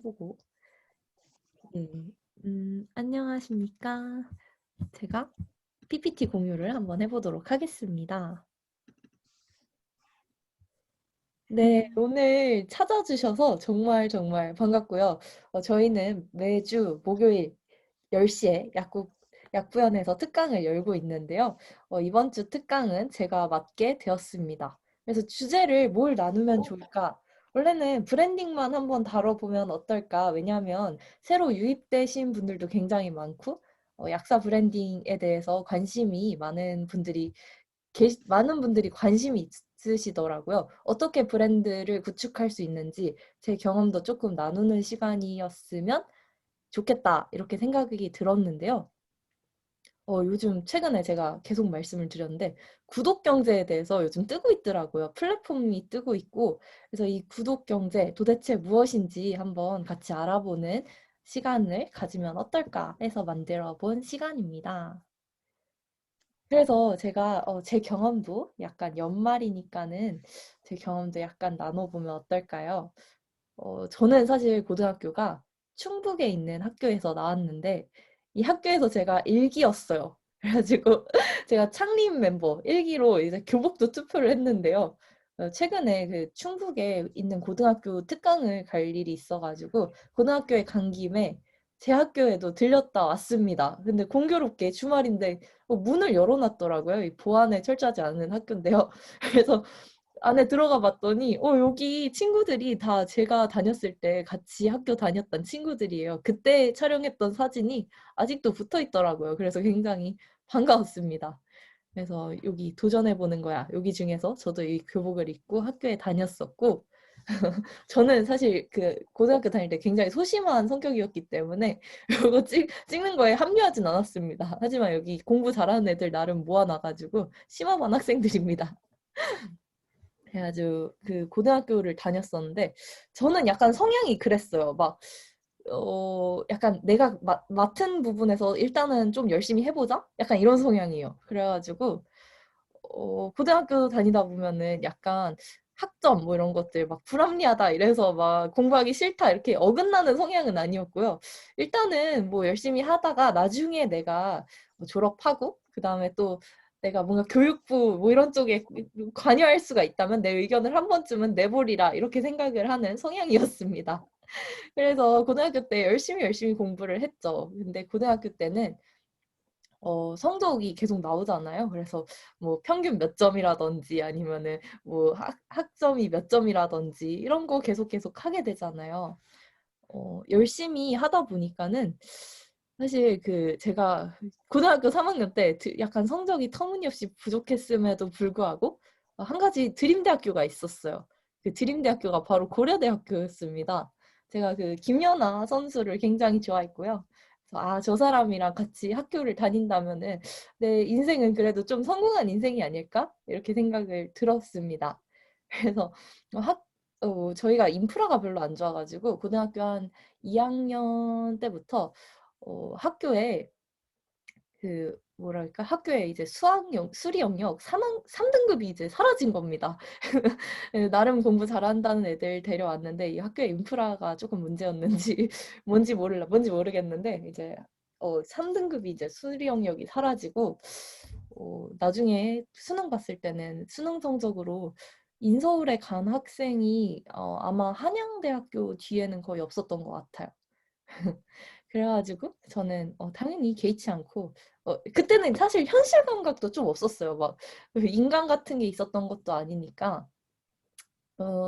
해보고. 네. 안녕하십니까. 제가 PPT 공유를 한번 해보도록 하겠습니다. 네, 오늘 찾아주셔서 정말 정말 반갑고요. 저희는 매주 목요일 10시에 약구연에서 특강을 열고 있는데요. 이번 주 특강은 제가 맡게 되었습니다. 그래서 주제를 뭘 나누면 좋을까? 원래는 브랜딩만 한번 다뤄보면 어떨까? 왜냐하면 새로 유입되신 분들도 굉장히 많고, 약사 브랜딩에 대해서 관심이 많은 분들이 관심이 있으시더라고요. 어떻게 브랜드를 구축할 수 있는지 제 경험도 조금 나누는 시간이었으면 좋겠다, 이렇게 생각이 들었는데요. 요즘 최근에 제가 계속 말씀을 드렸는데 구독 경제에 대해서 요즘 뜨고 있더라고요. 플랫폼이 뜨고 있고, 그래서 이 구독 경제 도대체 무엇인지 한번 같이 알아보는 시간을 가지면 어떨까 해서 만들어 본 시간입니다. 그래서 제가 제 경험도 약간 연말이니까는 제 경험도 약간 나눠보면 어떨까요? 저는 사실 고등학교가 충북에 있는 학교에서 나왔는데 이 학교에서 제가 일기였어요. 그래가지고 제가 창립 멤버 1기로 이제 교복도 투표를 했는데요. 최근에 그 충북에 있는 고등학교 특강을 갈 일이 있어가지고 고등학교에 간 김에 제 학교에도 들렸다 왔습니다. 근데 공교롭게 주말인데 문을 열어놨더라고요. 이 보안에 철저하지 않은 학교인데요. 그래서 안에 들어가 봤더니 여기 친구들이 다 제가 다녔을 때 같이 학교 다녔던 친구들이에요. 그때 촬영했던 사진이 아직도 붙어 있더라고요. 그래서 굉장히 반가웠습니다. 그래서 여기 도전해보는 거야. 여기 중에서 저도 이 교복을 입고 학교에 다녔었고, 저는 사실 그 고등학교 다닐 때 굉장히 소심한 성격이었기 때문에 이거 찍는 거에 합류하진 않았습니다. 하지만 여기 공부 잘하는 애들 나름 모아놔가지고 심화반 학생들입니다. 그래가지고 그 고등학교를 다녔었는데 저는 약간 성향이 그랬어요. 약간 내가 맡은 부분에서 일단은 좀 열심히 해보자? 약간 이런 성향이에요. 그래가지고 고등학교 다니다 보면은 약간 학점 뭐 이런 것들 막 불합리하다 이래서 막 공부하기 싫다 이렇게 어긋나는 성향은 아니었고요. 일단은 뭐 열심히 하다가 나중에 내가 뭐 졸업하고 그다음에 또 내가 뭔가 교육부 뭐 이런 쪽에 관여할 수가 있다면 내 의견을 한 번쯤은 내보리라 이렇게 생각을 하는 성향이었습니다. 그래서 고등학교 때 열심히 공부를 했죠. 근데 고등학교 때는 성적이 계속 나오잖아요. 그래서 뭐 평균 몇 점이라든지 아니면은 뭐 학점이 몇 점이라든지 이런 거 계속 하게 되잖아요. 열심히 하다 보니까는 사실 그 제가 고등학교 3학년 때 약간 성적이 터무니없이 부족했음에도 불구하고 한 가지 드림대학교가 있었어요. 그 드림대학교가 바로 고려대학교였습니다. 제가 그 김연아 선수를 굉장히 좋아했고요. 그래서 저 사람이랑 같이 학교를 다닌다면은 내 인생은 그래도 좀 성공한 인생이 아닐까? 이렇게 생각을 들었습니다. 그래서 저희가 인프라가 별로 안 좋아가지고 고등학교 한 2학년 때부터 학교에 그 뭐랄까 학교에 이제 수리 영역 3등급이 이제 사라진 겁니다. 나름 공부 잘한다는 애들 데려왔는데 이 학교의 인프라가 조금 문제였는지 뭔지 모르겠는데 이제 3등급이 이제 수리 영역이 사라지고 나중에 수능 봤을 때는 수능 성적으로 인서울에 간 학생이 아마 한양대학교 뒤에는 거의 없었던 것 같아요. 그래가지고 저는 당연히 개의치 않고 그때는 사실 현실 감각도 좀 없었어요. 막 인간 같은 게 있었던 것도 아니니까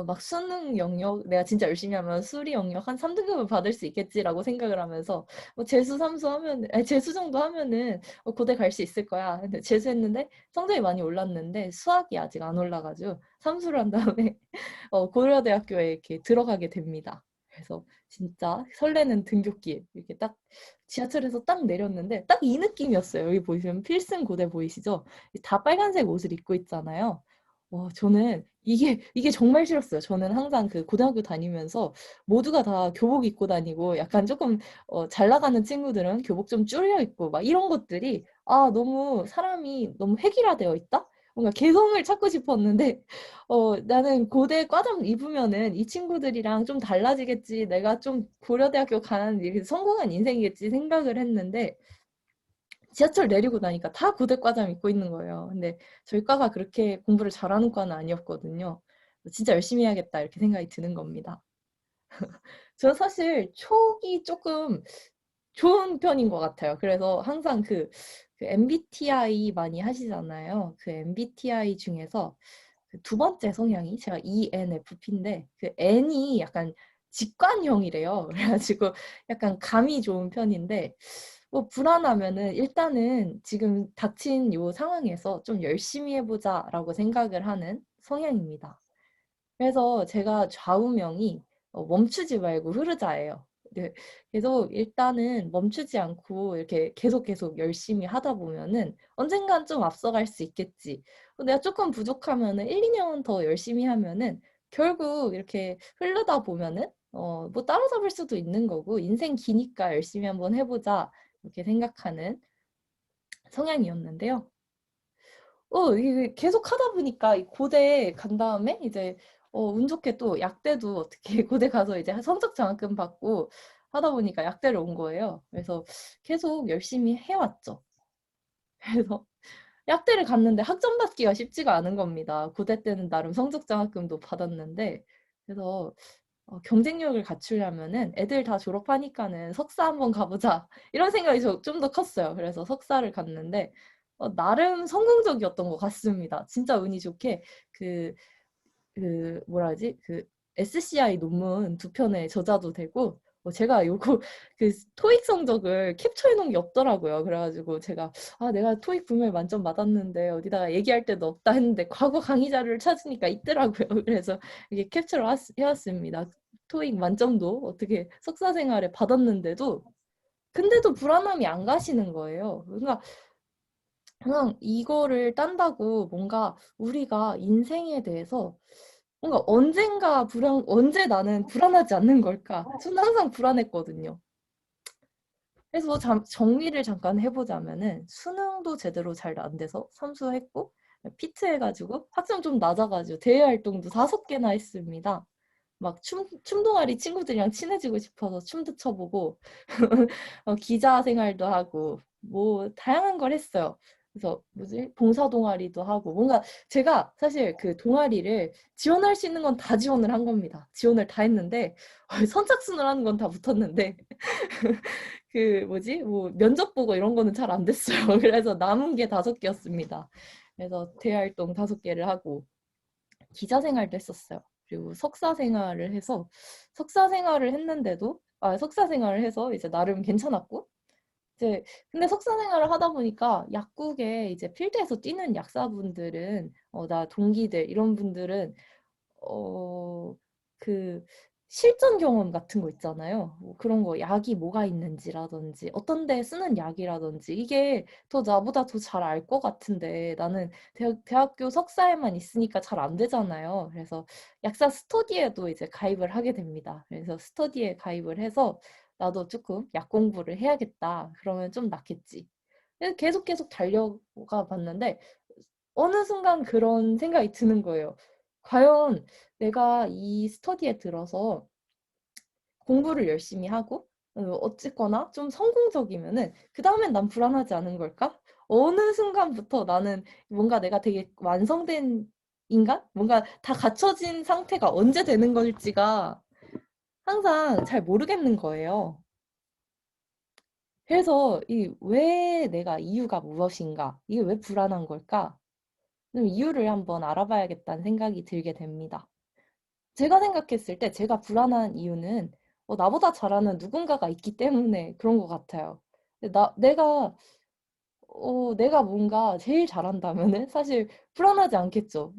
막 수능 영역 내가 진짜 열심히 하면 수리 영역 한 3등급은 받을 수 있겠지라고 생각을 하면서 재수 삼수 하면 아니, 재수 정도 하면은 고대 갈 수 있을 거야. 근데 재수했는데 성적이 많이 올랐는데 수학이 아직 안 올라가지고 삼수를 한 다음에 고려대학교에 이렇게 들어가게 됩니다. 그래서 진짜 설레는 등굣길 이렇게 딱 지하철에서 딱 내렸는데 딱 이 느낌이었어요. 여기 보시면 필승 고대 보이시죠? 다 빨간색 옷을 입고 있잖아요. 저는 이게 정말 싫었어요. 저는 항상 그 고등학교 다니면서 모두가 다 교복 입고 다니고 약간 조금 잘 나가는 친구들은 교복 좀 줄여 입고 막 이런 것들이 너무 사람이 너무 획일화되어 있다? 뭔가 개성을 찾고 싶었는데 나는 고대 과정 입으면은 이 친구들이랑 좀 달라지겠지. 내가 좀 고려대학교 가는 이렇게 성공한 인생이겠지 생각을 했는데 지하철 내리고 나니까 다 고대 과잠 입고 있는 거예요. 근데 저희 과가 그렇게 공부를 잘하는 과는 아니었거든요. 진짜 열심히 해야겠다 이렇게 생각이 드는 겁니다. 저는 사실 촉이 조금 좋은 편인 것 같아요. 그래서 항상 그 MBTI 많이 하시잖아요. 그 MBTI 중에서 그두 번째 성향이 제가 ENFP인데 그 N이 약간 직관형이래요. 그래가지고 약간 감이 좋은 편인데 뭐 불안하면은 일단은 지금 닥친 요 상황에서 좀 열심히 해보자라고 생각을 하는 성향입니다. 그래서 제가 좌우명이 멈추지 말고 흐르자예요. 네, 그래서 일단은 멈추지 않고 이렇게 계속 열심히 하다 보면은 언젠간 좀 앞서갈 수 있겠지. 내가 조금 부족하면은 1, 2년 더 열심히 하면은 결국 이렇게 흐르다 보면은 뭐 따라잡을 수도 있는 거고 인생 기니까 열심히 한번 해보자 이렇게 생각하는 성향이었는데요. 이게 계속 하다 보니까 이 고대 간 다음에 이제 운 좋게 또 약대도 어떻게 고대 가서 이제 성적 장학금 받고 하다 보니까 약대를 온 거예요. 그래서 계속 열심히 해왔죠. 그래서 약대를 갔는데 학점 받기가 쉽지가 않은 겁니다. 고대 때는 나름 성적 장학금도 받았는데 그래서 경쟁력을 갖추려면은 애들 다 졸업하니까는 석사 한번 가보자 이런 생각이 좀 더 컸어요. 그래서 석사를 갔는데 나름 성공적이었던 것 같습니다. 진짜 운이 좋게 그 뭐라 하지? 그 SCI 논문 두 편에 저자도 되고 제가 요거 그 토익 성적을 캡처해 놓은 게 없더라고요. 그래가지고 제가 내가 토익 분명히 만점 받았는데 어디다가 얘기할 데도 없다 했는데 과거 강의 자료를 찾으니까 있더라고요. 그래서 이게 캡처를 해왔습니다. 토익 만점도 어떻게 석사 생활에 받았는데도 근데도 불안함이 안 가시는 거예요. 그러니까 그냥 이거를 딴다고 뭔가 우리가 인생에 대해서 뭔가 언제 나는 불안하지 않는 걸까? 저는 항상 불안했거든요. 그래서 정리를 잠깐 해보자면은 수능도 제대로 잘 안 돼서 삼수했고 피트 해가지고 학점 좀 낮아가지고 대외 활동도 5개나 했습니다. 막 춤 동아리 친구들이랑 친해지고 싶어서 춤도 춰보고 기자 생활도 하고 뭐 다양한 걸 했어요. 그래서 뭐지? 봉사 동아리도 하고 뭔가 제가 사실 그 동아리를 지원할 수 있는 건 다 지원을 한 겁니다. 지원을 다 했는데 선착순을 하는 건 다 붙었는데 그 뭐지? 뭐 면접 보고 이런 거는 잘 안 됐어요. 그래서 남은 게 5개였습니다. 그래서 대활동 5개를 하고 기자 생활도 했었어요. 그리고 석사 생활을 해서 석사 생활을 했는데도 석사 생활을 해서 이제 나름 괜찮았고 이제 근데 석사 생활을 하다 보니까 약국에 이제 필드에서 뛰는 약사분들은 나 동기들 이런 분들은 그 실전 경험 같은 거 있잖아요. 뭐 그런 거 약이 뭐가 있는지라든지 어떤 데 쓰는 약이라든지 이게 더 나보다 더 잘 알 것 같은데 나는 대학교 석사에만 있으니까 잘 안 되잖아요. 그래서 약사 스터디에도 이제 가입을 하게 됩니다. 그래서 스터디에 가입을 해서 나도 조금 약 공부를 해야겠다. 그러면 좀 낫겠지. 그래서 계속 달려가 봤는데 어느 순간 그런 생각이 드는 거예요. 과연 내가 이 스터디에 들어서 공부를 열심히 하고 어쨌거나 좀 성공적이면은 그 다음엔 난 불안하지 않은 걸까? 어느 순간부터 나는 뭔가 내가 되게 완성된 인간? 뭔가 다 갖춰진 상태가 언제 되는 걸지가 항상 잘 모르겠는 거예요. 그래서 왜 내가 이유가 무엇인가? 이게 왜 불안한 걸까? 그럼 이유를 한번 알아봐야겠다는 생각이 들게 됩니다. 제가 생각했을 때 제가 불안한 이유는 나보다 잘하는 누군가가 있기 때문에 그런 것 같아요. 근데 내가 뭔가 제일 잘한다면은 사실 불안하지 않겠죠.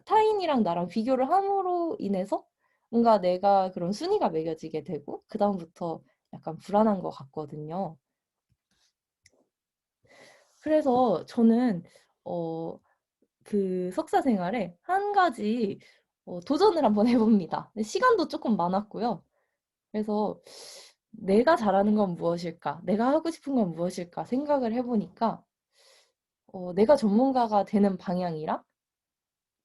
타인이랑 나랑 비교를 함으로 인해서 뭔가 내가 그런 순위가 매겨지게 되고 그다음부터 약간 불안한 것 같거든요. 그래서 저는 어, 그 석사 생활에 한 가지 도전을 한번 해봅니다. 시간도 조금 많았고요. 그래서 내가 잘하는 건 무엇일까? 내가 하고 싶은 건 무엇일까? 생각을 해보니까 내가 전문가가 되는 방향이랑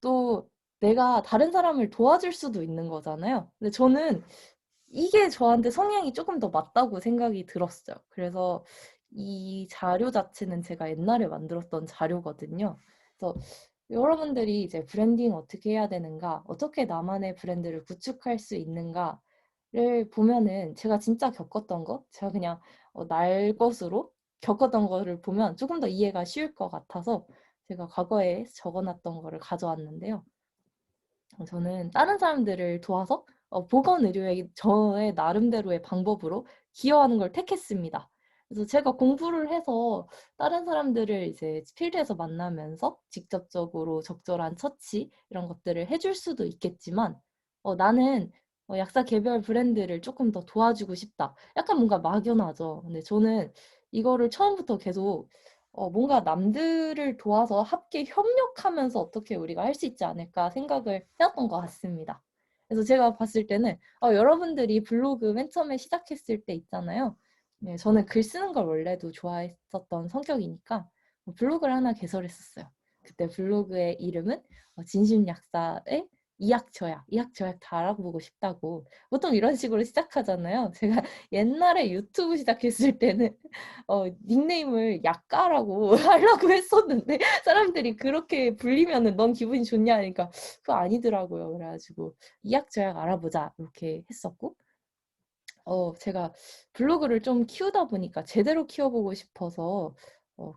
또 내가 다른 사람을 도와줄 수도 있는 거잖아요. 근데 저는 이게 저한테 성향이 조금 더 맞다고 생각이 들었어요. 그래서 이 자료 자체는 제가 옛날에 만들었던 자료거든요. 그래서 여러분들이 이제 브랜딩 어떻게 해야 되는가, 어떻게 나만의 브랜드를 구축할 수 있는가를 보면은 제가 진짜 겪었던 것, 제가 그냥 날 것으로 겪었던 거를 보면 조금 더 이해가 쉬울 것 같아서 제가 과거에 적어놨던 거를 가져왔는데요. 저는 다른 사람들을 도와서 보건의료의 저의 나름대로의 방법으로 기여하는 걸 택했습니다. 그래서 제가 공부를 해서 다른 사람들을 이제 필드에서 만나면서 직접적으로 적절한 처치 이런 것들을 해줄 수도 있겠지만 나는 약사 개별 브랜드를 조금 더 도와주고 싶다. 약간 뭔가 막연하죠. 근데 저는 이거를 처음부터 계속 뭔가 남들을 도와서 함께 협력하면서 어떻게 우리가 할 수 있지 않을까 생각을 해왔던 것 같습니다. 그래서 제가 봤을 때는 여러분들이 블로그 맨 처음에 시작했을 때 있잖아요. 네, 저는 글 쓰는 걸 원래도 좋아했었던 성격이니까 블로그를 하나 개설했었어요. 그때 블로그의 이름은 진심약사의 이약저약, 이약저약 다 알아보고 싶다고 보통 이런 식으로 시작하잖아요. 제가 옛날에 유튜브 시작했을 때는 닉네임을 약가라고 하려고 했었는데 사람들이 그렇게 불리면은 넌 기분이 좋냐 하니까 그거 아니더라고요. 그래가지고 이약저약 알아보자 이렇게 했었고 제가 블로그를 좀 키우다 보니까 제대로 키워보고 싶어서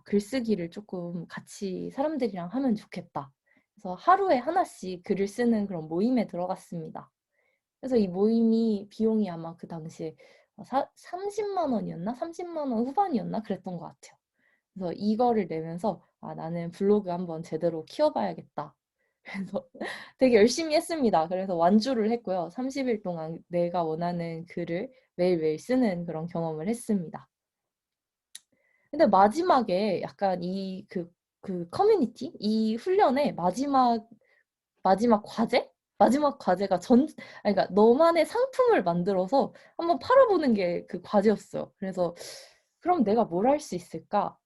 글쓰기를 조금 같이 사람들이랑 하면 좋겠다. 그래서 하루에 하나씩 글을 쓰는 그런 모임에 들어갔습니다. 그래서 이 모임이 비용이 아마 그 당시에 30만 원이었나? 30만 원 후반이었나? 그랬던 것 같아요. 그래서 이거를 내면서 나는 블로그 한번 제대로 키워봐야겠다. 그래서 되게 열심히 했습니다. 그래서 완주를 했고요. 30일 동안 내가 원하는 글을 매일매일 쓰는 그런 경험을 했습니다. 근데 마지막에 약간 그 커뮤니티? 이 훈련의 마지막 과제? 마지막 과제가 그러니까 너만의 상품을 만들어서 한번 팔아보는 게 그 과제였어요. 그래서 그럼 내가 뭘 할 수 있을까?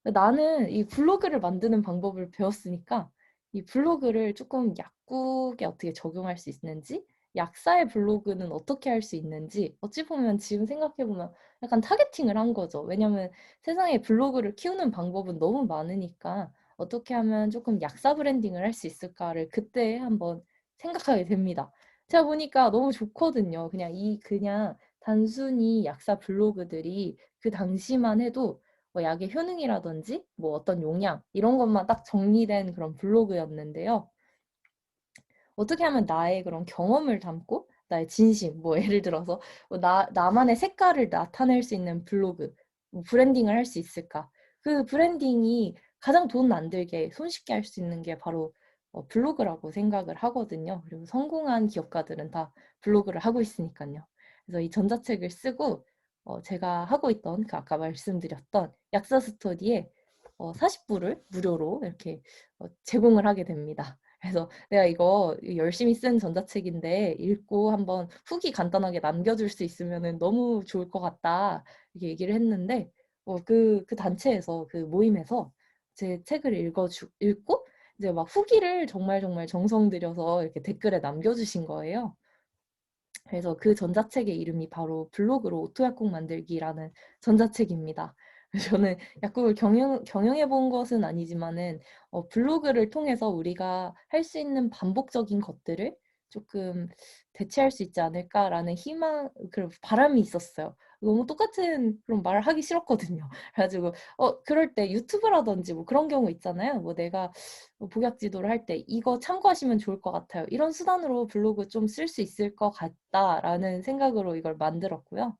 나는 이 블로그를 만드는 방법을 배웠으니까 이 블로그를 조금 약국에 어떻게 적용할 수 있는지, 약사의 블로그는 어떻게 할 수 있는지, 어찌 보면 지금 생각해보면 약간 타겟팅을 한 거죠. 왜냐면 세상에 블로그를 키우는 방법은 너무 많으니까 어떻게 하면 조금 약사 브랜딩을 할 수 있을까를 그때 한번 생각하게 됩니다. 제가 보니까 너무 좋거든요. 그냥 단순히 약사 블로그들이 그 당시만 해도 약의 효능이라든지 뭐 어떤 용량 이런 것만 딱 정리된 그런 블로그였는데요. 어떻게 하면 나의 그런 경험을 담고 나의 진심, 뭐 예를 들어서 나만의 색깔을 나타낼 수 있는 블로그, 뭐 브랜딩을 할 수 있을까? 그 브랜딩이 가장 돈 안 들게 손쉽게 할 수 있는 게 바로 블로그라고 생각을 하거든요. 그리고 성공한 기업가들은 다 블로그를 하고 있으니까요. 그래서 이 전자책을 쓰고 제가 하고 있던 그 아까 말씀드렸던 약사 스터디에 40부를 무료로 이렇게 제공을 하게 됩니다. 그래서 내가 이거 열심히 쓴 전자책인데 읽고 한번 후기 간단하게 남겨줄 수 있으면 너무 좋을 것 같다. 이렇게 얘기를 했는데, 그 단체에서, 그 모임에서 제 책을 읽고, 이제 막 후기를 정말 정말 정성 들여서 이렇게 댓글에 남겨주신 거예요. 그래서 그 전자책의 이름이 바로 블로그로 오토약국 만들기라는 전자책입니다. 저는 약국을 경영해 본 것은 아니지만은 블로그를 통해서 우리가 할 수 있는 반복적인 것들을 조금 대체할 수 있지 않을까라는 그런 바람이 있었어요. 너무 똑같은 그런 말을 하기 싫었거든요. 그래가지고 그럴 때 유튜브라든지 뭐 그런 경우 있잖아요. 뭐 내가 복약 지도를 할 때 이거 참고하시면 좋을 것 같아요. 이런 수단으로 블로그 좀 쓸 수 있을 것 같다라는 생각으로 이걸 만들었고요.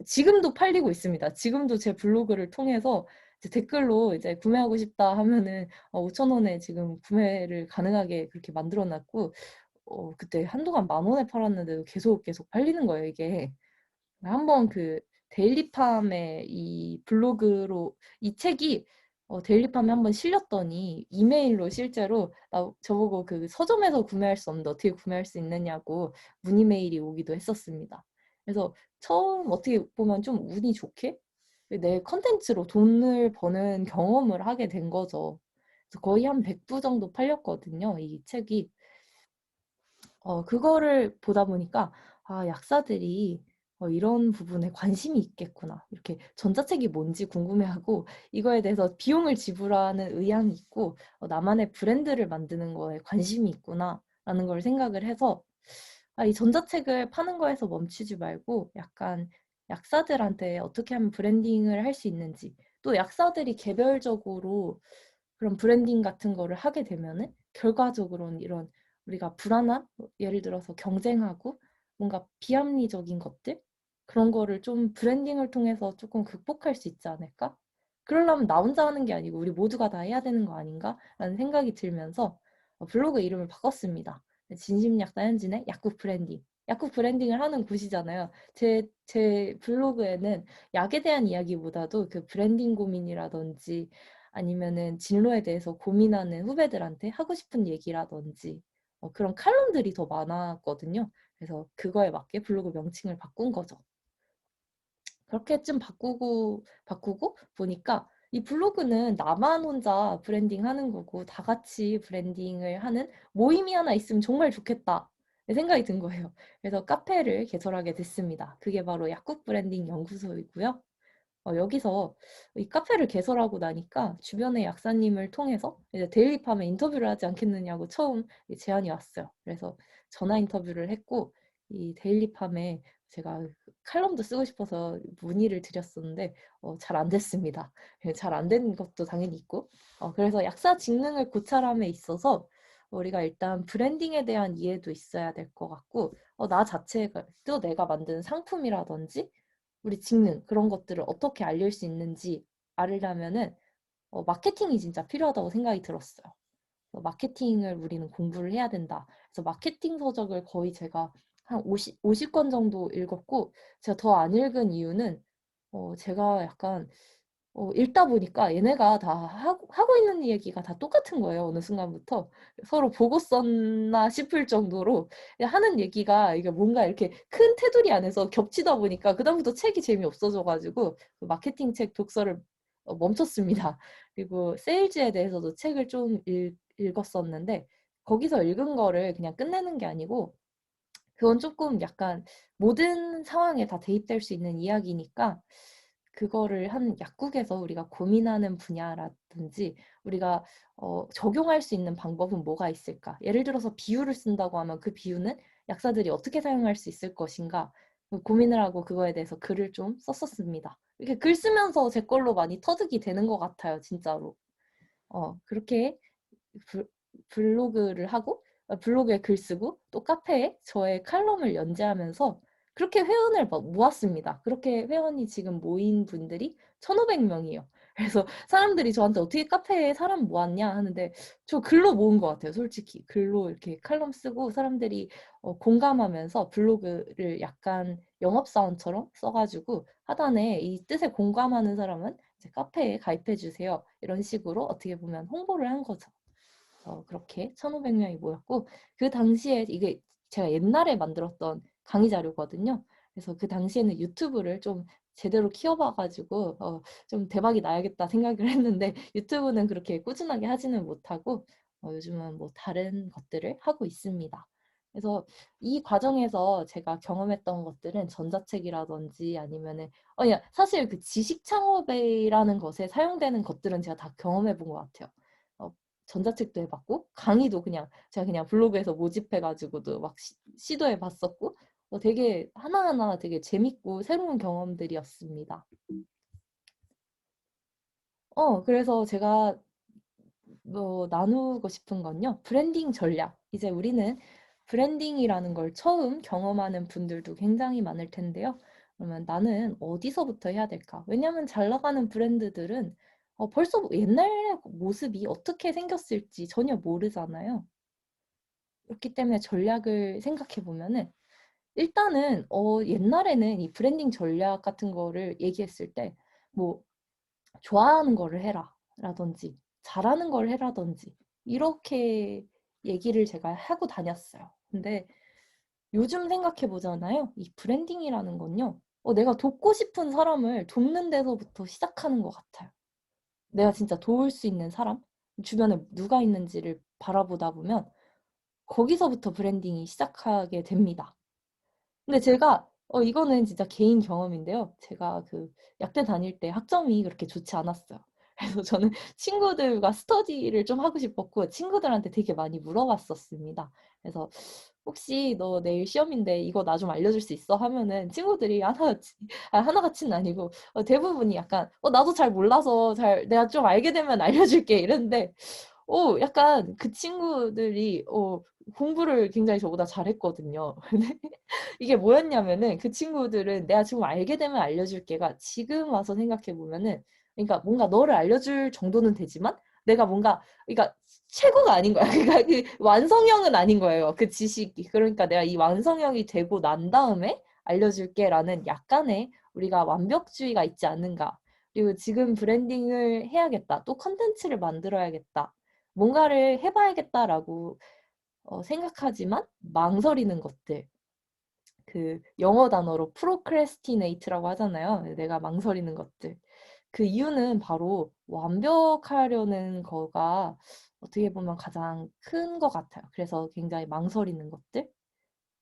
지금도 팔리고 있습니다. 지금도 제 블로그를 통해서 이제 댓글로 이제 구매하고 싶다 하면은 5천 원에 지금 구매를 가능하게 그렇게 만들어 놨고, 그때 한동안 10,000원에 팔았는데도 계속 팔리는 거예요, 이게. 한번 그 데일리팜의 이 블로그로 이 책이 데일리팜에 한번 실렸더니 이메일로 실제로 저보고 그 서점에서 구매할 수 없는데 어떻게 구매할 수 있느냐고 문의 메일이 오기도 했었습니다. 그래서 처음 어떻게 보면 좀 운이 좋게 내 컨텐츠로 돈을 버는 경험을 하게 된 거죠. 그래서 거의 한 100부 정도 팔렸거든요, 이 책이. 그거를 보다 보니까, 아, 약사들이 이런 부분에 관심이 있겠구나. 이렇게 전자책이 뭔지 궁금해하고, 이거에 대해서 비용을 지불하는 의향이 있고, 나만의 브랜드를 만드는 거에 관심이 있구나. 라는 걸 생각을 해서, 아, 이 전자책을 파는 거에서 멈추지 말고, 약간 약사들한테 어떻게 하면 브랜딩을 할 수 있는지, 또 약사들이 개별적으로 그런 브랜딩 같은 거를 하게 되면은, 결과적으로는 이런 우리가 불안한, 예를 들어서 경쟁하고 뭔가 비합리적인 것들, 그런 거를 좀 브랜딩을 통해서 조금 극복할 수 있지 않을까? 그러려면 나 혼자 하는 게 아니고 우리 모두가 다 해야 되는 거 아닌가? 라는 생각이 들면서 블로그 이름을 바꿨습니다. 진심약사 현진의 약국 브랜딩. 약국 브랜딩을 하는 곳이잖아요. 제 블로그에는 약에 대한 이야기보다도 그 브랜딩 고민이라든지 아니면은 진로에 대해서 고민하는 후배들한테 하고 싶은 얘기라든지 그런 칼럼들이 더 많았거든요. 그래서 그거에 맞게 블로그 명칭을 바꾼 거죠. 그렇게 좀 바꾸고 보니까 이 블로그는 나만 혼자 브랜딩 하는 거고 다 같이 브랜딩을 하는 모임이 하나 있으면 정말 좋겠다. 생각이 든 거예요. 그래서 카페를 개설하게 됐습니다. 그게 바로 약국 브랜딩 연구소이고요. 여기서 이 카페를 개설하고 나니까 주변의 약사님을 통해서 이제 데일리팜에 인터뷰를 하지 않겠느냐고 처음 제안이 왔어요. 그래서 전화 인터뷰를 했고 이 데일리팜에 제가 칼럼도 쓰고 싶어서 문의를 드렸었는데 잘 안 됐습니다. 잘 안 된 것도 당연히 있고 그래서 약사 직능을 고찰함에 있어서 우리가 일단 브랜딩에 대한 이해도 있어야 될 것 같고 나 자체가 또 내가 만든 상품이라든지 우리 직능 그런 것들을 어떻게 알릴 수 있는지 알려면은 마케팅이 진짜 필요하다고 생각이 들었어요. 마케팅을 우리는 공부를 해야 된다. 그래서 마케팅 서적을 거의 제가 한 50권 정도 읽었고 제가 더 안 읽은 이유는 제가 약간 읽다 보니까 얘네가 다 하고 있는 얘기가 다 똑같은 거예요. 어느 순간부터. 서로 보고 썼나 싶을 정도로 하는 얘기가 이게 뭔가 이렇게 큰 테두리 안에서 겹치다 보니까 그다음부터 책이 재미없어져가지고 그 마케팅 책 독서를 멈췄습니다. 그리고 세일즈에 대해서도 책을 좀 읽었었는데 거기서 읽은 거를 그냥 끝내는 게 아니고 그건 조금 약간 모든 상황에 다 대입될 수 있는 이야기니까 그거를 한 약국에서 우리가 고민하는 분야라든지 우리가 적용할 수 있는 방법은 뭐가 있을까? 예를 들어서 비유를 쓴다고 하면 그 비유는 약사들이 어떻게 사용할 수 있을 것인가? 고민을 하고 그거에 대해서 글을 좀 썼었습니다. 이렇게 글 쓰면서 제 걸로 많이 터득이 되는 것 같아요, 진짜로. 그렇게 블, 블로그를 하고 블로그에 글 쓰고 또 카페에 저의 칼럼을 연재하면서 그렇게 회원을 모았습니다. 그렇게 회원이 지금 모인 분들이 1,500명이에요. 그래서 사람들이 저한테 어떻게 카페에 사람 모았냐 하는데 저 글로 모은 것 같아요. 솔직히 글로 이렇게 칼럼 쓰고 사람들이 공감하면서 블로그를 약간 영업사원처럼 써가지고 하단에 이 뜻에 공감하는 사람은 이제 카페에 가입해 주세요. 이런 식으로 어떻게 보면 홍보를 한 거죠. 그렇게 1,500명이 모였고 그 당시에 이게 제가 옛날에 만들었던 강의 자료거든요. 그래서 그 당시에는 유튜브를 좀 제대로 키워봐가지고 좀 대박이 나야겠다 생각을 했는데 유튜브는 그렇게 꾸준하게 하지는 못하고 요즘은 뭐 다른 것들을 하고 있습니다. 그래서 이 과정에서 제가 경험했던 것들은 전자책이라든지 아니면은 사실 그 지식 창업이라는 것에 사용되는 것들은 제가 다 경험해 본 것 같아요. 전자책도 해봤고 강의도 그냥 제가 그냥 블로그에서 모집해가지고도 막 시도해 봤었고 되게 하나하나 되게 재밌고 새로운 경험들이었습니다. 그래서 제가 나누고 싶은 건요. 브랜딩 전략. 이제 우리는 브랜딩이라는 걸 처음 경험하는 분들도 굉장히 많을 텐데요. 그러면 나는 어디서부터 해야 될까? 왜냐하면 잘 나가는 브랜드들은 벌써 옛날 모습이 어떻게 생겼을지 전혀 모르잖아요. 그렇기 때문에 전략을 생각해 보면은 일단은 옛날에는 이 브랜딩 전략 같은 거를 얘기했을 때 뭐 좋아하는 거를 해라 라든지 잘하는 걸 해라든지 이렇게 얘기를 제가 하고 다녔어요. 근데 요즘 생각해 보잖아요. 이 브랜딩이라는 건요. 내가 돕고 싶은 사람을 돕는 데서부터 시작하는 것 같아요. 내가 진짜 도울 수 있는 사람, 주변에 누가 있는지를 바라보다 보면 거기서부터 브랜딩이 시작하게 됩니다. 근데 제가 이거는 진짜 개인 경험인데요. 제가 그 약대 다닐 때 학점이 그렇게 좋지 않았어요. 그래서 저는 친구들과 스터디를 좀 하고 싶었고 친구들한테 되게 많이 물어봤었습니다. 그래서 혹시 너 내일 시험인데 이거 나 좀 알려줄 수 있어? 하면은 친구들이 하나같이, 하나같이는 아니고 대부분이 약간 나도 잘 몰라서 내가 좀 알게 되면 알려줄게 이랬는데 약간 그 친구들이 공부를 굉장히 저보다 잘했거든요. 근데 이게 뭐였냐면은 그 친구들은 내가 지금 알게 되면 알려줄게가 지금 와서 생각해 보면은 그러니까 뭔가 너를 알려줄 정도는 되지만 내가 뭔가 그러니까 최고가 아닌 거야. 그러니까 그 완성형은 아닌 거예요. 그 지식이. 그러니까 내가 이 완성형이 되고 난 다음에 알려줄게라는 약간의 우리가 완벽주의가 있지 않는가. 그리고 지금 브랜딩을 해야겠다. 또 컨텐츠를 만들어야겠다. 뭔가를 해봐야겠다라고 생각하지만 망설이는 것들. 그 영어 단어로 procrastinate라고 하잖아요. 내가 망설이는 것들. 그 이유는 바로 완벽하려는 거가 어떻게 보면 가장 큰 것 같아요. 그래서 굉장히 망설이는 것들.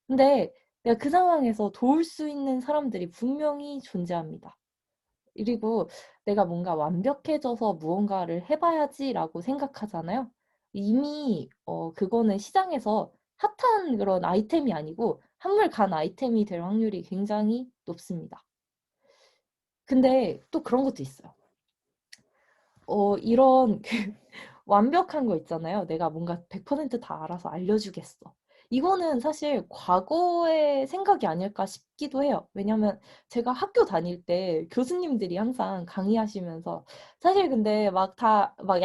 근데 내가 그 상황에서 도울 수 있는 사람들이 분명히 존재합니다. 그리고 내가 뭔가 완벽해져서 무언가를 해봐야지라고 생각하잖아요. 이미 그거는 시장에서 핫한 그런 아이템이 아니고 한물 간 아이템이 될 확률이 굉장히 높습니다. 근데 또 그런 것도 있어요. 이런 완벽한 거 있잖아요. 내가 뭔가 100%다 알아서 알려주겠어. 이거는 사실 과거의 생각이 아닐까 싶기도 해요. 왜냐면 제가 학교 다닐 때 교수님들이 항상 강의하시면서 사실 근데 막 다 막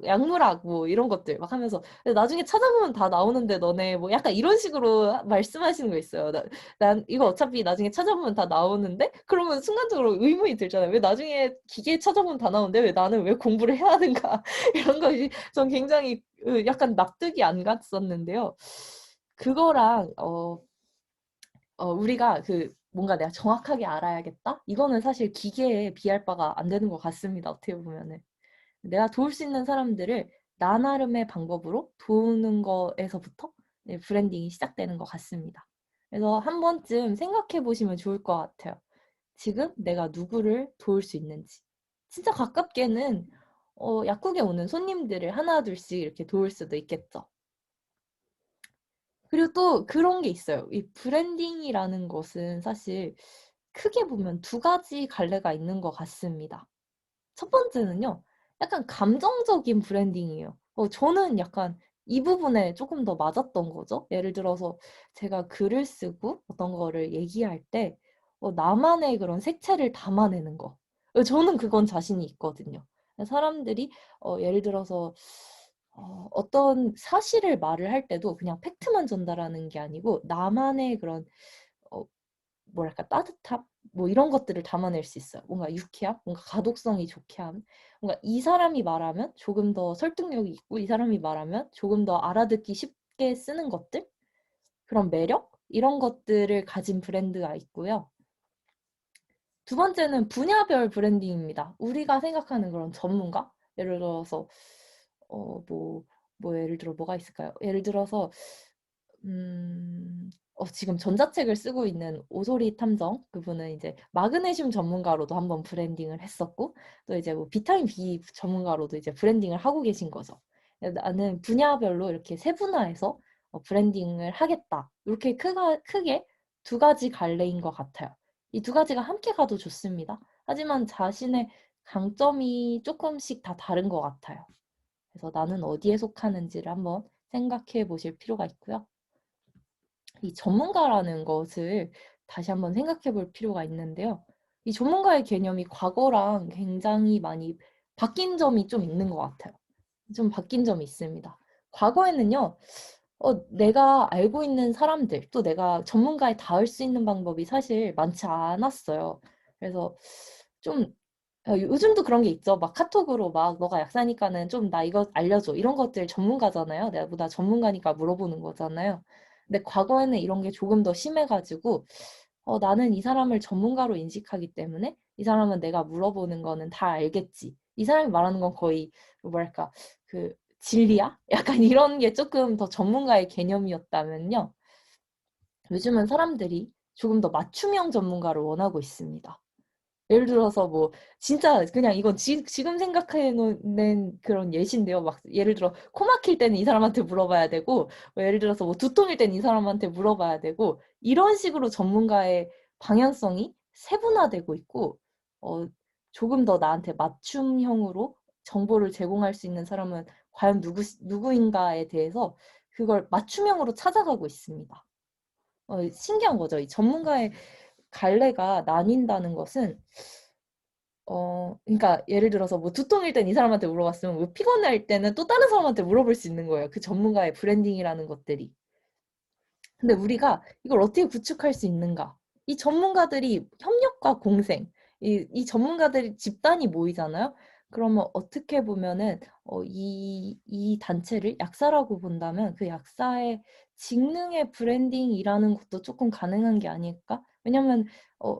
약물학 뭐 이런 것들 막 하면서 나중에 찾아보면 다 나오는데 너네 뭐 약간 이런 식으로 말씀하시는 거 있어요. 난 이거 어차피 나중에 찾아보면 다 나오는데 그러면 순간적으로 의문이 들잖아요. 왜 나중에 기계에 찾아보면 다 나오는데 왜 나는 왜 공부를 해야 하는가 이런 것이 전 굉장히 약간 납득이 안 갔었는데요. 그거랑 우리가 그 뭔가 내가 정확하게 알아야겠다? 이거는 사실 기계에 비할 바가 안 되는 것 같습니다. 어떻게 보면은. 내가 도울 수 있는 사람들을 나 나름의 방법으로 도우는 거에서부터 브랜딩이 시작되는 것 같습니다. 그래서 한 번쯤 생각해 보시면 좋을 것 같아요. 지금 내가 누구를 도울 수 있는지. 진짜 가깝게는 약국에 오는 손님들을 하나둘씩 이렇게 도울 수도 있겠죠. 그리고 또 그런 게 있어요. 이 브랜딩이라는 것은 사실 크게 보면 두 가지 갈래가 있는 것 같습니다. 첫 번째는요. 약간 감정적인 브랜딩이에요. 저는 약간 이 부분에 조금 더 맞았던 거죠. 예를 들어서 제가 글을 쓰고 어떤 거를 얘기할 때 나만의 그런 색채를 담아내는 거. 저는 그건 자신이 있거든요. 사람들이 예를 들어서 어떤 사실을 말을 할 때도 그냥 팩트만 전달하는 게 아니고 나만의 그런 어, 뭐랄까 따뜻함 뭐 이런 것들을 담아낼 수 있어요. 뭔가 유쾌함, 뭔가 가독성이 좋게 함, 뭔가 이 사람이 말하면 조금 더 설득력이 있고 이 사람이 말하면 조금 더 알아듣기 쉽게 쓰는 것들, 그런 매력 이런 것들을 가진 브랜드가 있고요. 두 번째는 분야별 브랜딩입니다. 우리가 생각하는 그런 전문가, 예를 들어서 뭐 예를 들어 뭐가 있을까요? 예를 들어서 지금 전자책을 쓰고 있는 오소리 탐정 그분은 이제 마그네슘 전문가로도 한번 브랜딩을 했었고 또 이제 뭐 비타민 B 전문가로도 이제 브랜딩을 하고 계신 거죠. 나는 분야별로 이렇게 세분화해서 브랜딩을 하겠다. 이렇게 크게 두 가지 갈래인 것 같아요. 이 두 가지가 함께 가도 좋습니다. 하지만 자신의 강점이 조금씩 다 다른 것 같아요. 그래서 나는 어디에 속하는지를 한번 생각해 보실 필요가 있고요. 이 전문가라는 것을 다시 한번 생각해 볼 필요가 있는데요. 이 전문가의 개념이 과거랑 굉장히 많이 바뀐 점이 좀 있는 것 같아요. 좀 바뀐 점이 있습니다. 과거에는요, 내가 알고 있는 사람들, 또 내가 전문가에 닿을 수 있는 방법이 사실 많지 않았어요. 그래서 좀, 요즘도 그런 게 있죠. 막 카톡으로 막, 너가 약사니까는 좀 나 이거 알려줘. 이런 것들 전문가잖아요. 내가 전문가니까 물어보는 거잖아요. 근데 과거에는 이런 게 조금 더 심해가지고, 나는 이 사람을 전문가로 인식하기 때문에 이 사람은 내가 물어보는 거는 다 알겠지. 이 사람이 말하는 건 거의 뭐랄까 그 진리야? 약간 이런 게 조금 더 전문가의 개념이었다면요. 요즘은 사람들이 조금 더 맞춤형 전문가를 원하고 있습니다. 예를 들어서 뭐 진짜 그냥 이건 지금 생각해낸 그런 예시인데요. 막 예를 들어 코 막힐 때는 이 사람한테 물어봐야 되고 뭐 예를 들어서 뭐 두통일 때는 이 사람한테 물어봐야 되고 이런 식으로 전문가의 방향성이 세분화되고 있고 어, 조금 더 나한테 맞춤형으로 정보를 제공할 수 있는 사람은 과연 누구인가에 대해서 그걸 맞춤형으로 찾아가고 있습니다. 신기한 거죠. 이 전문가의 갈래가 나뉜다는 것은 그러니까 예를 들어서 뭐 두통일 땐 이 사람한테 물어봤으면 뭐 피곤할 때는 또 다른 사람한테 물어볼 수 있는 거예요. 그 전문가의 브랜딩이라는 것들이. 근데 우리가 이걸 어떻게 구축할 수 있는가? 이 전문가들이 협력과 공생, 이 전문가들이 집단이 모이잖아요. 그러면 어떻게 보면은 이 단체를 약사라고 본다면 그 약사의 직능의 브랜딩이라는 것도 조금 가능한 게 아닐까? 왜냐면 어,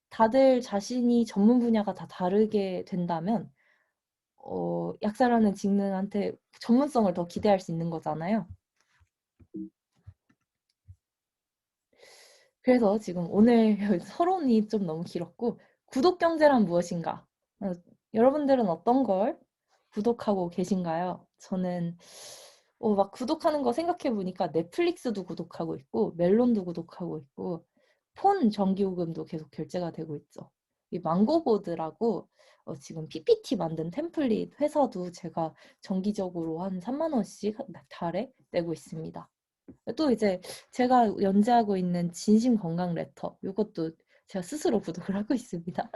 다들 자신이 전문 분야가 다 다르게 된다면 약사라는 직능한테 전문성을 더 기대할 수 있는 거잖아요. 그래서 지금 오늘 서론이 좀 너무 길었고 구독 경제란 무엇인가? 어, 여러분들은 어떤 걸 구독하고 계신가요? 저는 막 구독하는 거 생각해 보니까 넷플릭스도 구독하고 있고 멜론도 구독하고 있고 폰 전기요금도 계속 결제가 되고 있죠. 이 망고보드라고 지금 PPT 만든 템플릿 회사도 제가 정기적으로 한 3만 원씩 달에 내고 있습니다. 또 이제 제가 연재하고 있는 진심 건강 레터 이것도 제가 스스로 구독을 하고 있습니다.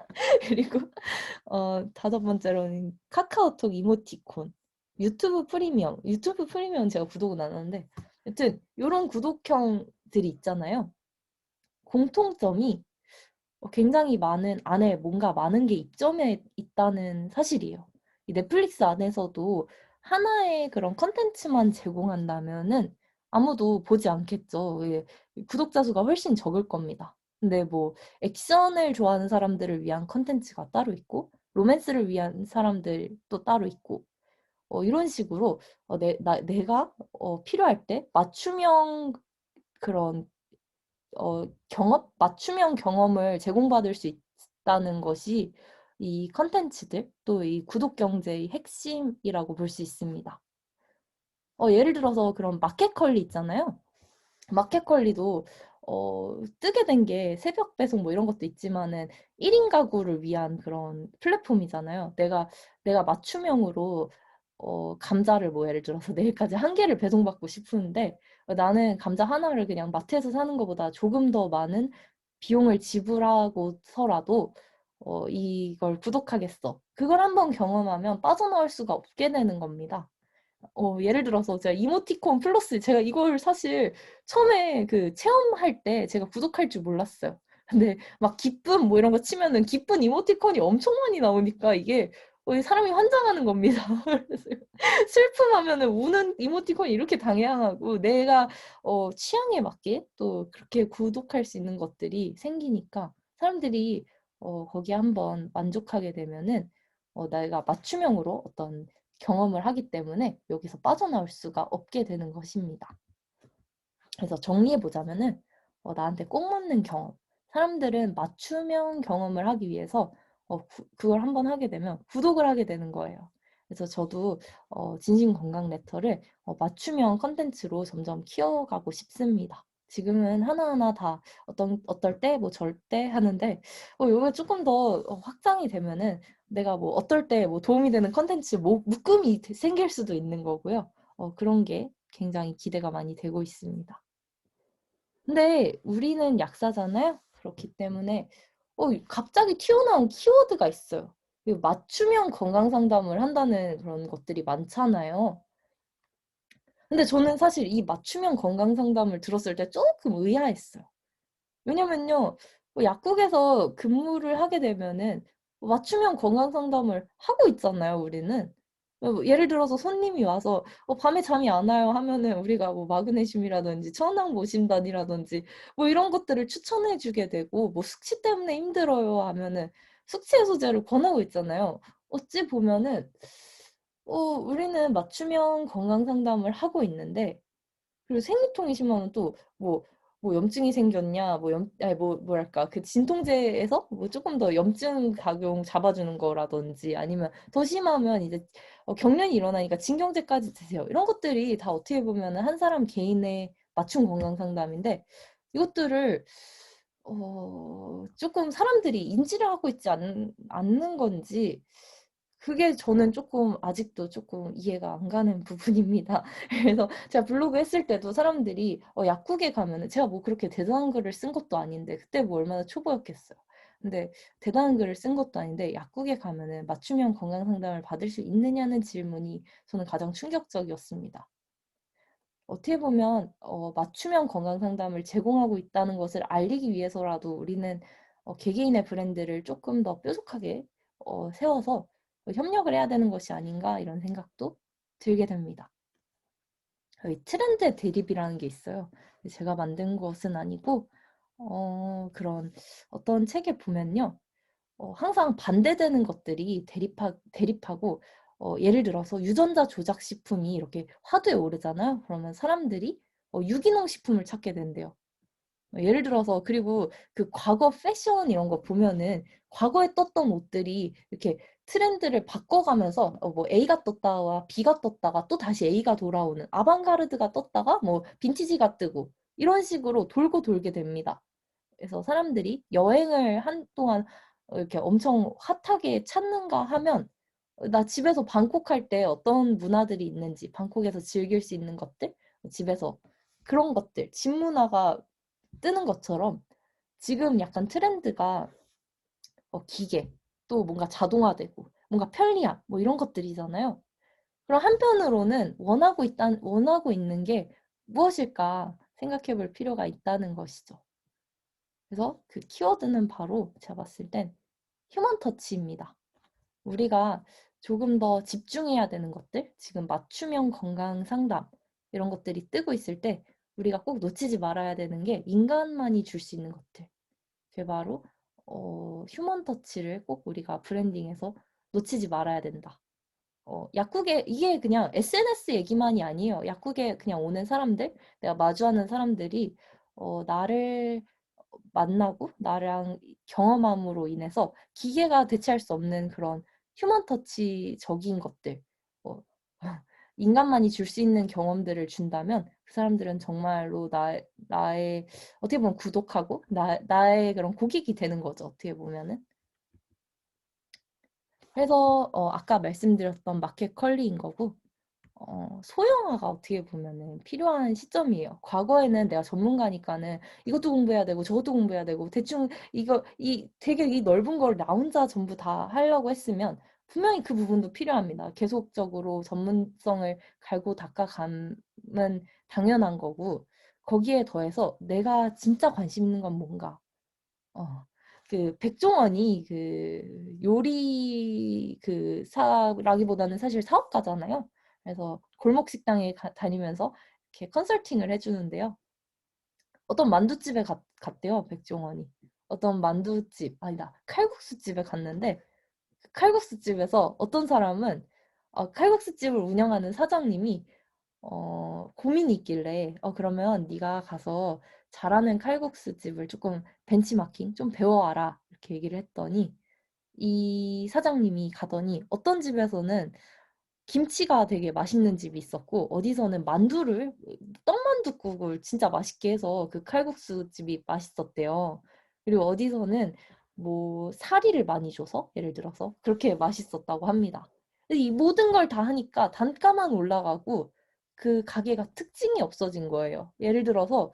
그리고 다섯 번째로는 카카오톡 이모티콘, 유튜브 프리미엄 제가 구독은 안 하는데 여튼 이런 구독형들이 있잖아요. 공통점이 굉장히 많은 안에 뭔가 많은 게 입점해 있다는 사실이에요. 이 넷플릭스 안에서도 하나의 그런 컨텐츠만 제공한다면은 아무도 보지 않겠죠. 예, 구독자 수가 훨씬 적을 겁니다. 근데 뭐 액션을 좋아하는 사람들을 위한 컨텐츠가 따로 있고 로맨스를 위한 사람들도 따로 있고 이런 식으로 내가 필요할 때 맞춤형 그런 맞춤형 경험을 제공받을 수 있다는 것이 이 컨텐츠들, 또 이 구독 경제의 핵심이라고 볼 수 있습니다. 예를 들어서 그런 마켓컬리 있잖아요. 마켓컬리도 뜨게 된 게 새벽 배송 뭐 이런 것도 있지만은 1인 가구를 위한 그런 플랫폼이잖아요. 내가 맞춤형으로 감자를 뭐 예를 들어서 내일까지 한 개를 배송받고 싶은데 나는 감자 하나를 그냥 마트에서 사는 것보다 조금 더 많은 비용을 지불하고서라도 이걸 구독하겠어. 그걸 한번 경험하면 빠져나올 수가 없게 되는 겁니다. 예를 들어서 제가 이모티콘 플러스 제가 이걸 사실 처음에 그 체험할 때 제가 구독할 줄 몰랐어요. 근데 막 기쁨 뭐 이런 거 치면은 기쁜 이모티콘이 엄청 많이 나오니까 이게 사람이 환장하는 겁니다. 그래서 슬픔하면은 우는 이모티콘이 이렇게 다양하고 내가 취향에 맞게 또 그렇게 구독할 수 있는 것들이 생기니까 사람들이 거기에 한번 만족하게 되면은 내가 맞춤형으로 어떤 경험을 하기 때문에 여기서 빠져나올 수가 없게 되는 것입니다. 그래서 정리해 보자면은 나한테 꼭 맞는 경험. 사람들은 맞춤형 경험을 하기 위해서 그걸 한번 하게 되면 구독을 하게 되는 거예요. 그래서 저도 진심 건강 레터를 맞춤형 컨텐츠로 점점 키워가고 싶습니다. 지금은 하나하나 다 어떨 때, 뭐 절대 하는데, 이거 조금 더 확장이 되면은 내가 뭐 어떨 때 뭐 도움이 되는 컨텐츠 묶음이 생길 수도 있는 거고요. 그런 게 굉장히 기대가 많이 되고 있습니다. 근데 우리는 약사잖아요. 그렇기 때문에 갑자기 튀어나온 키워드가 있어요. 맞춤형 건강 상담을 한다는 그런 것들이 많잖아요. 근데 저는 사실 이 맞춤형 건강 상담을 들었을 때 조금 의아했어요. 왜냐면요, 약국에서 근무를 하게 되면은 맞춤형 건강 상담을 하고 있잖아요, 우리는. 예를 들어서 손님이 와서 밤에 잠이 안 와요 하면은 우리가 뭐 마그네슘이라든지 천왕 모신단이라든지 뭐 이런 것들을 추천해 주게 되고, 뭐 숙취 때문에 힘들어요 하면은 숙취 해소제를 권하고 있잖아요. 어찌 보면은 우리는 맞춤형 건강 상담을 하고 있는데, 그리고 생리통이 심하면 또 뭐 염증이 생겼냐, 아니 뭐랄까, 그 진통제에서 뭐 조금 더 염증 작용 잡아주는 거라든지, 아니면 더 심하면 이제 경련이 일어나니까 진경제까지 드세요. 이런 것들이 다 어떻게 보면은 한 사람 개인의 맞춤 건강 상담인데, 이것들을 조금 사람들이 인지를 하고 있지 않는 건지, 그게 저는 조금 아직도 조금 이해가 안 가는 부분입니다. 그래서 제가 블로그 했을 때도 사람들이 약국에 가면은, 제가 뭐 그렇게 대단한 글을 쓴 것도 아닌데, 그때 뭐 얼마나 초보였겠어요. 근데 대단한 글을 쓴 것도 아닌데 약국에 가면은 맞춤형 건강 상담을 받을 수 있느냐는 질문이 저는 가장 충격적이었습니다. 어떻게 보면 맞춤형 건강 상담을 제공하고 있다는 것을 알리기 위해서라도 우리는 개개인의 브랜드를 조금 더 뾰족하게 세워서 협력을 해야 되는 것이 아닌가, 이런 생각도 들게 됩니다. 트렌드 대립이라는 게 있어요. 제가 만든 것은 아니고 그런 어떤 책에 보면요. 항상 반대되는 것들이 대립하고, 예를 들어서 유전자 조작 식품이 이렇게 화두에 오르잖아요. 그러면 사람들이 유기농 식품을 찾게 된대요. 예를 들어서, 그리고 그 과거 패션 이런 거 보면은 과거에 떴던 옷들이 이렇게 트렌드를 바꿔가면서 뭐 A가 떴다가 B가 떴다가 또 다시 A가 돌아오는, 아방가르드가 떴다가 뭐 빈티지가 뜨고, 이런 식으로 돌고 돌게 됩니다. 그래서 사람들이 여행을 한동안 이렇게 엄청 핫하게 찾는가 하면, 나 집에서 방콕 할 때 어떤 문화들이 있는지, 방콕에서 즐길 수 있는 것들, 집에서 그런 것들, 집 문화가 뜨는 것처럼, 지금 약간 트렌드가 기계, 또 뭔가 자동화되고 뭔가 편리함, 뭐 이런 것들이잖아요. 그럼 한편으로는 원하고 있는 게 무엇일까 생각해 볼 필요가 있다는 것이죠. 그래서 그 키워드는 바로 제가 봤을 땐 휴먼 터치입니다. 우리가 조금 더 집중해야 되는 것들, 지금 맞춤형 건강 상담 이런 것들이 뜨고 있을 때 우리가 꼭 놓치지 말아야 되는 게, 인간만이 줄 수 있는 것들. 그게 바로 휴먼 터치를 꼭 우리가 브랜딩에서 놓치지 말아야 된다. 약국에, 이게 그냥 SNS 얘기만이 아니에요. 약국에 그냥 오는 사람들, 내가 마주하는 사람들이 나를 만나고 나랑 경험함으로 인해서 기계가 대체할 수 없는 그런 휴먼 터치적인 것들, 어, 인간만이 줄 수 있는 경험들을 준다면 그 사람들은 정말로 나의 어떻게 보면 구독하고 나의 그런 고객이 되는 거죠. 어떻게 보면은. 그래서 아까 말씀드렸던 마켓 컬리인 거고, 소형화가 어떻게 보면은 필요한 시점이에요. 과거에는 내가 전문가니까는 이것도 공부해야 되고 저것도 공부해야 되고, 대충 되게 이 넓은 걸 나 혼자 전부 다 하려고 했으면 분명히 그 부분도 필요합니다. 계속적으로 전문성을 갈고 닦아감은 당연한 거고, 거기에 더해서 내가 진짜 관심 있는 건 뭔가. 어, 그 백종원이 그 요리 그 사라기보다는 사실 사업가잖아요. 그래서 골목 식당에 다니면서 이렇게 컨설팅을 해주는데요. 어떤 만두집에 갔대요, 백종원이. 어떤 만두집, 아니다, 칼국수집에 갔는데, 그 칼국수집에서 어떤 사람은 칼국수집을 운영하는 사장님이 고민이 있길래, 그러면 네가 가서 잘하는 칼국수집을 조금 벤치마킹 좀 배워와라, 이렇게 얘기를 했더니, 이 사장님이 가더니 어떤 집에서는 김치가 되게 맛있는 집이 있었고, 어디서는 떡만둣국을 진짜 맛있게 해서 그 칼국수 집이 맛있었대요. 그리고 어디서는 뭐 사리를 많이 줘서, 예를 들어서 그렇게 맛있었다고 합니다. 근데 이 모든 걸 다 하니까 단가만 올라가고 그 가게가 특징이 없어진 거예요. 예를 들어서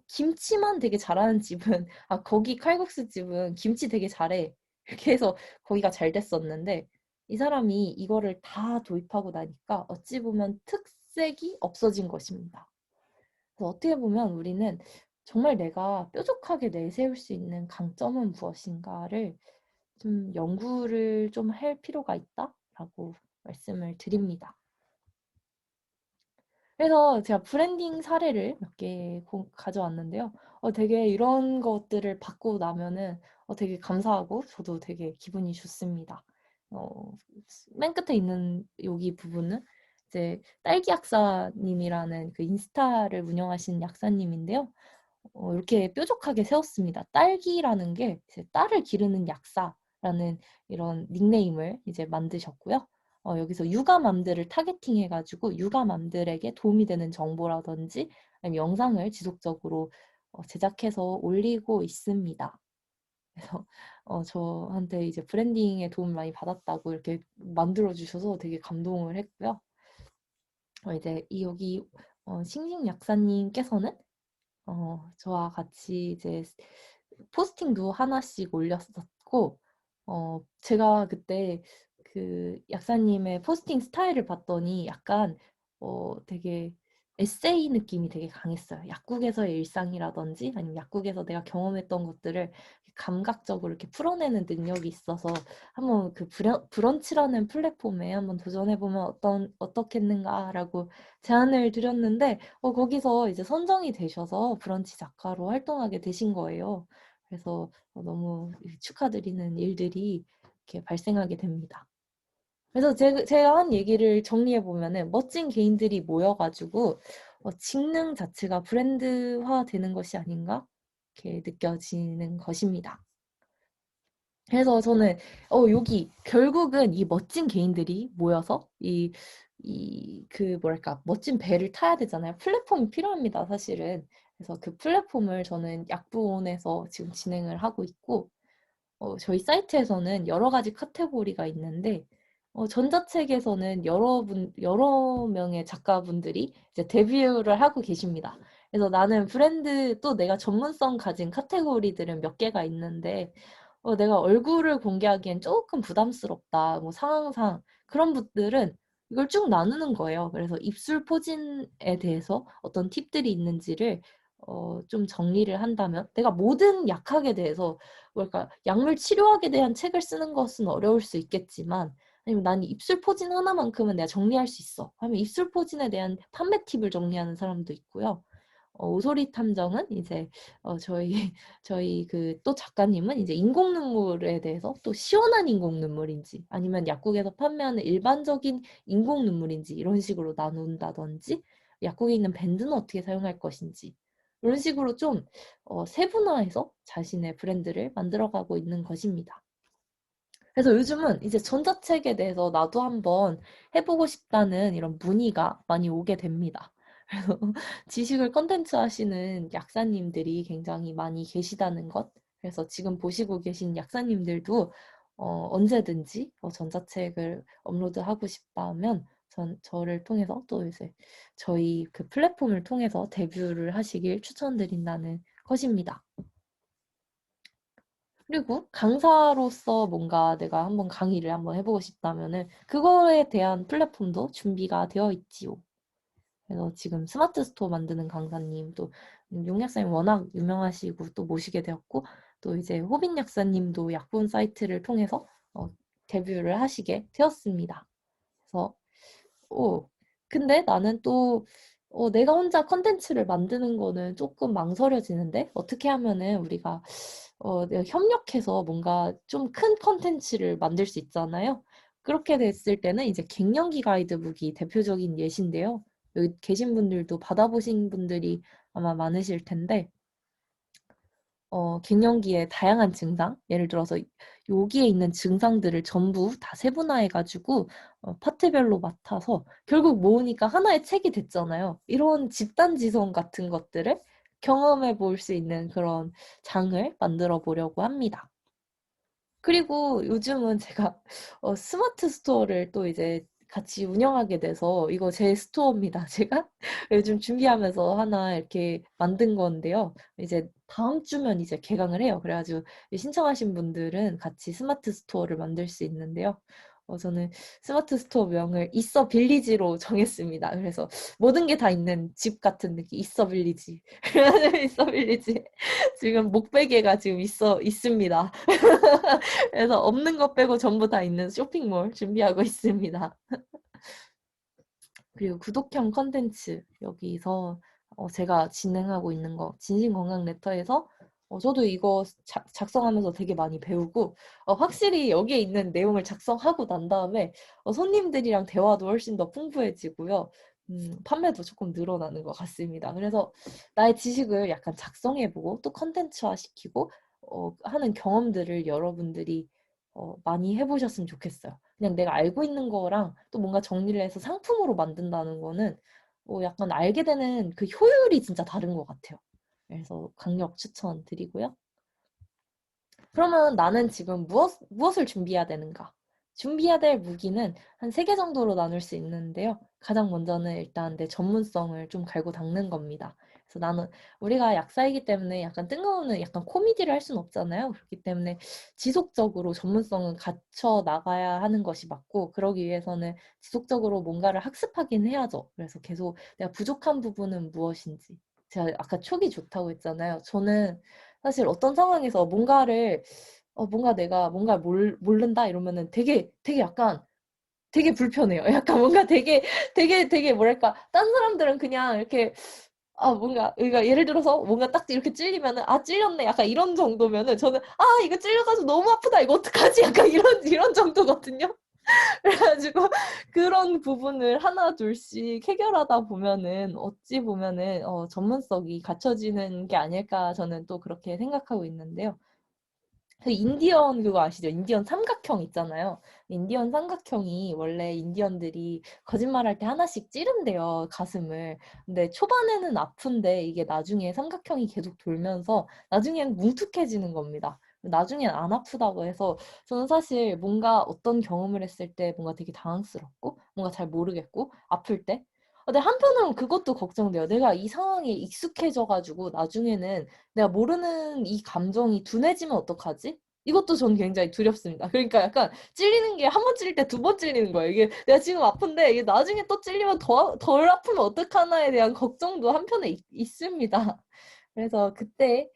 김치만 되게 잘하는 집은, 거기 칼국수 집은 김치 되게 잘해, 이렇게 해서 거기가 잘 됐었는데, 이 사람이 이거를 다 도입하고 나니까 어찌 보면 특색이 없어진 것입니다. 그래서 어떻게 보면 우리는 정말 내가 뾰족하게 내세울 수 있는 강점은 무엇인가를 좀 연구를 좀 할 필요가 있다라고 말씀을 드립니다. 그래서 제가 브랜딩 사례를 몇 개 가져왔는데요. 되게 이런 것들을 받고 나면은 되게 감사하고 저도 되게 기분이 좋습니다. 어, 맨 끝에 있는 여기 부분은 이제 딸기 약사님이라는 그 인스타를 운영하시는 약사님인데요. 이렇게 뾰족하게 세웠습니다. 딸기라는 게 이제 딸을 기르는 약사라는 이런 닉네임을 이제 만드셨고요. 여기서 육아맘들을 타겟팅해가지고 육아맘들에게 도움이 되는 정보라든지 아니면 영상을 지속적으로 제작해서 올리고 있습니다. 그래서 저한테 이제 브랜딩에 도움을 많이 받았다고 이렇게 만들어 주셔서 되게 감동을 했고요. 이제 여기 싱싱 약사님께서는 저와 같이 이제 포스팅도 하나씩 올렸었고, 제가 그때 그 약사님의 포스팅 스타일을 봤더니 약간, 되게 에세이 느낌이 되게 강했어요. 약국에서의 일상이라든지 아니면 약국에서 내가 경험했던 것들을 감각적으로 이렇게 풀어내는 능력이 있어서 한번 그 브런치라는 플랫폼에 한번 도전해보면 어떻겠는가라고 제안을 드렸는데, 거기서 이제 선정이 되셔서 브런치 작가로 활동하게 되신 거예요. 그래서 너무 축하드리는 일들이 이렇게 발생하게 됩니다. 그래서 제가 한 얘기를 정리해 보면은 멋진 개인들이 모여가지고 직능 자체가 브랜드화 되는 것이 아닌가 이렇게 느껴지는 것입니다. 그래서 저는 여기 결국은 이 멋진 개인들이 모여서 그 뭐랄까 멋진 배를 타야 되잖아요. 플랫폼이 필요합니다, 사실은. 그래서 그 플랫폼을 저는 약부원에서 지금 진행을 하고 있고 저희 사이트에서는 여러 가지 카테고리가 있는데 전자책에서는 여러 명의 작가분들이 이제 데뷔를 하고 계십니다. 그래서 나는 브랜드 또 내가 전문성 가진 카테고리들은 몇 개가 있는데 내가 얼굴을 공개하기엔 조금 부담스럽다. 뭐 상황상 그런 분들은 이걸 쭉 나누는 거예요. 그래서 입술 포진에 대해서 어떤 팁들이 있는지를 좀 정리를 한다면 내가 모든 약학에 대해서 뭐랄까 약물 치료학에 대한 책을 쓰는 것은 어려울 수 있겠지만 아니면 난 입술 포진 하나만큼은 내가 정리할 수 있어. 하면 입술 포진에 대한 판매 팁을 정리하는 사람도 있고요. 오소리 탐정은 이제 저희 저희 그 또 작가님은 이제 인공 눈물에 대해서 또 시원한 인공 눈물인지 아니면 약국에서 판매하는 일반적인 인공 눈물인지 이런 식으로 나눈다든지 약국에 있는 밴드는 어떻게 사용할 것인지 이런 식으로 좀 세분화해서 자신의 브랜드를 만들어가고 있는 것입니다. 그래서 요즘은 이제 전자책에 대해서 나도 한번 해보고 싶다는 이런 문의가 많이 오게 됩니다. 그래서 지식을 컨텐츠 하시는 약사님들이 굉장히 많이 계시다는 것. 그래서 지금 보시고 계신 약사님들도 언제든지 전자책을 업로드하고 싶다면 저를 통해서 또 이제 저희 그 플랫폼을 통해서 데뷔를 하시길 추천드린다는 것입니다. 그리고 강사로서 뭔가 내가 한번 강의를 한번 해보고 싶다면은 그거에 대한 플랫폼도 준비가 되어 있지요. 그래서 지금 스마트 스토어 만드는 강사님 또 용약사님 워낙 유명하시고 또 모시게 되었고 또 이제 호빈 약사님도 약본 사이트를 통해서 데뷔를 하시게 되었습니다. 그래서 근데 나는 또 내가 혼자 컨텐츠를 만드는 거는 조금 망설여지는데 어떻게 하면은 우리가 내가 협력해서 뭔가 좀 큰 컨텐츠를 만들 수 있잖아요. 그렇게 됐을 때는 이제 갱년기 가이드북이 대표적인 예시인데요. 여기 계신 분들도 받아보신 분들이 아마 많으실 텐데 갱년기의 다양한 증상, 예를 들어서 여기에 있는 증상들을 전부 다 세분화해가지고 파트별로 맡아서 결국 모으니까 하나의 책이 됐잖아요. 이런 집단지성 같은 것들을 경험해 볼 수 있는 그런 장을 만들어 보려고 합니다. 그리고 요즘은 제가 스마트 스토어를 또 이제 같이 운영하게 돼서 이거 제 스토어입니다. 제가 요즘 준비하면서 하나 이렇게 만든 건데요. 이제 다음 주면 이제 개강을 해요. 그래가지고 신청하신 분들은 같이 스마트 스토어를 만들 수 있는데요. 저는 스마트 스토어 명을 있어 빌리지로 정했습니다. 그래서 모든 게 다 있는 집 같은 느낌. 있어 빌리지. 있어 빌리지. 지금 목베개가 지금 있습니다. 그래서 없는 것 빼고 전부 다 있는 쇼핑몰 준비하고 있습니다. 그리고 구독형 컨텐츠 여기서 제가 진행하고 있는 거 진심건강 레터에서 저도 이거 작성하면서 되게 많이 배우고 확실히 여기에 있는 내용을 작성하고 난 다음에 손님들이랑 대화도 훨씬 더 풍부해지고요. 판매도 조금 늘어나는 것 같습니다. 그래서 나의 지식을 약간 작성해보고 또 컨텐츠화 시키고 하는 경험들을 여러분들이 많이 해보셨으면 좋겠어요. 그냥 내가 알고 있는 거랑 또 뭔가 정리를 해서 상품으로 만든다는 거는 약간 알게 되는 그 효율이 진짜 다른 것 같아요. 그래서 강력 추천드리고요. 그러면 나는 지금 무엇을 준비해야 되는가? 준비해야 될 무기는 한 3개 정도로 나눌 수 있는데요. 가장 먼저는 일단 내 전문성을 좀 갈고 닦는 겁니다. 그래서 나는 우리가 약사이기 때문에 약간 뜬금없는 약간 코미디를 할 수는 없잖아요. 그렇기 때문에 지속적으로 전문성은 갖춰 나가야 하는 것이 맞고 그러기 위해서는 지속적으로 뭔가를 학습하긴 해야죠. 그래서 계속 내가 부족한 부분은 무엇인지 제가 아까 촉이 좋다고 했잖아요. 저는 사실 어떤 상황에서 뭔가 내가 뭔가 모른다 이러면은 되게 약간 되게 불편해요. 약간 뭔가 되게 뭐랄까, 딴 사람들은 그냥 이렇게, 뭔가, 그러니까 예를 들어서 뭔가 딱 이렇게 찔리면은, 찔렸네. 약간 이런 정도면은 저는, 이거 찔려가지고 너무 아프다. 이거 어떡하지? 약간 이런 정도거든요. 그래가지고 그런 부분을 하나 둘씩 해결하다 보면은 어찌 보면은 전문성이 갖춰지는 게 아닐까 저는 또 그렇게 생각하고 있는데요. 그 인디언 그거 아시죠? 인디언 삼각형 있잖아요. 인디언 삼각형이 원래 인디언들이 거짓말할 때 하나씩 찌른대요, 가슴을. 근데 초반에는 아픈데 이게 나중에 삼각형이 계속 돌면서 나중에는 뭉툭해지는 겁니다. 나중엔 안 아프다고 해서 저는 사실 뭔가 어떤 경험을 했을 때 뭔가 되게 당황스럽고 뭔가 잘 모르겠고 아플 때 근데 한편으로는 그것도 걱정돼요. 내가 이 상황에 익숙해져가지고 나중에는 내가 모르는 이 감정이 둔해지면 어떡하지? 이것도 전 굉장히 두렵습니다. 그러니까 약간 찔리는 게 한 번 찔릴 때 두 번 찔리는 거예요. 이게 내가 지금 아픈데 이게 나중에 또 찔리면 덜 아프면 어떡하나에 대한 걱정도 한편에 있습니다. 그래서 그때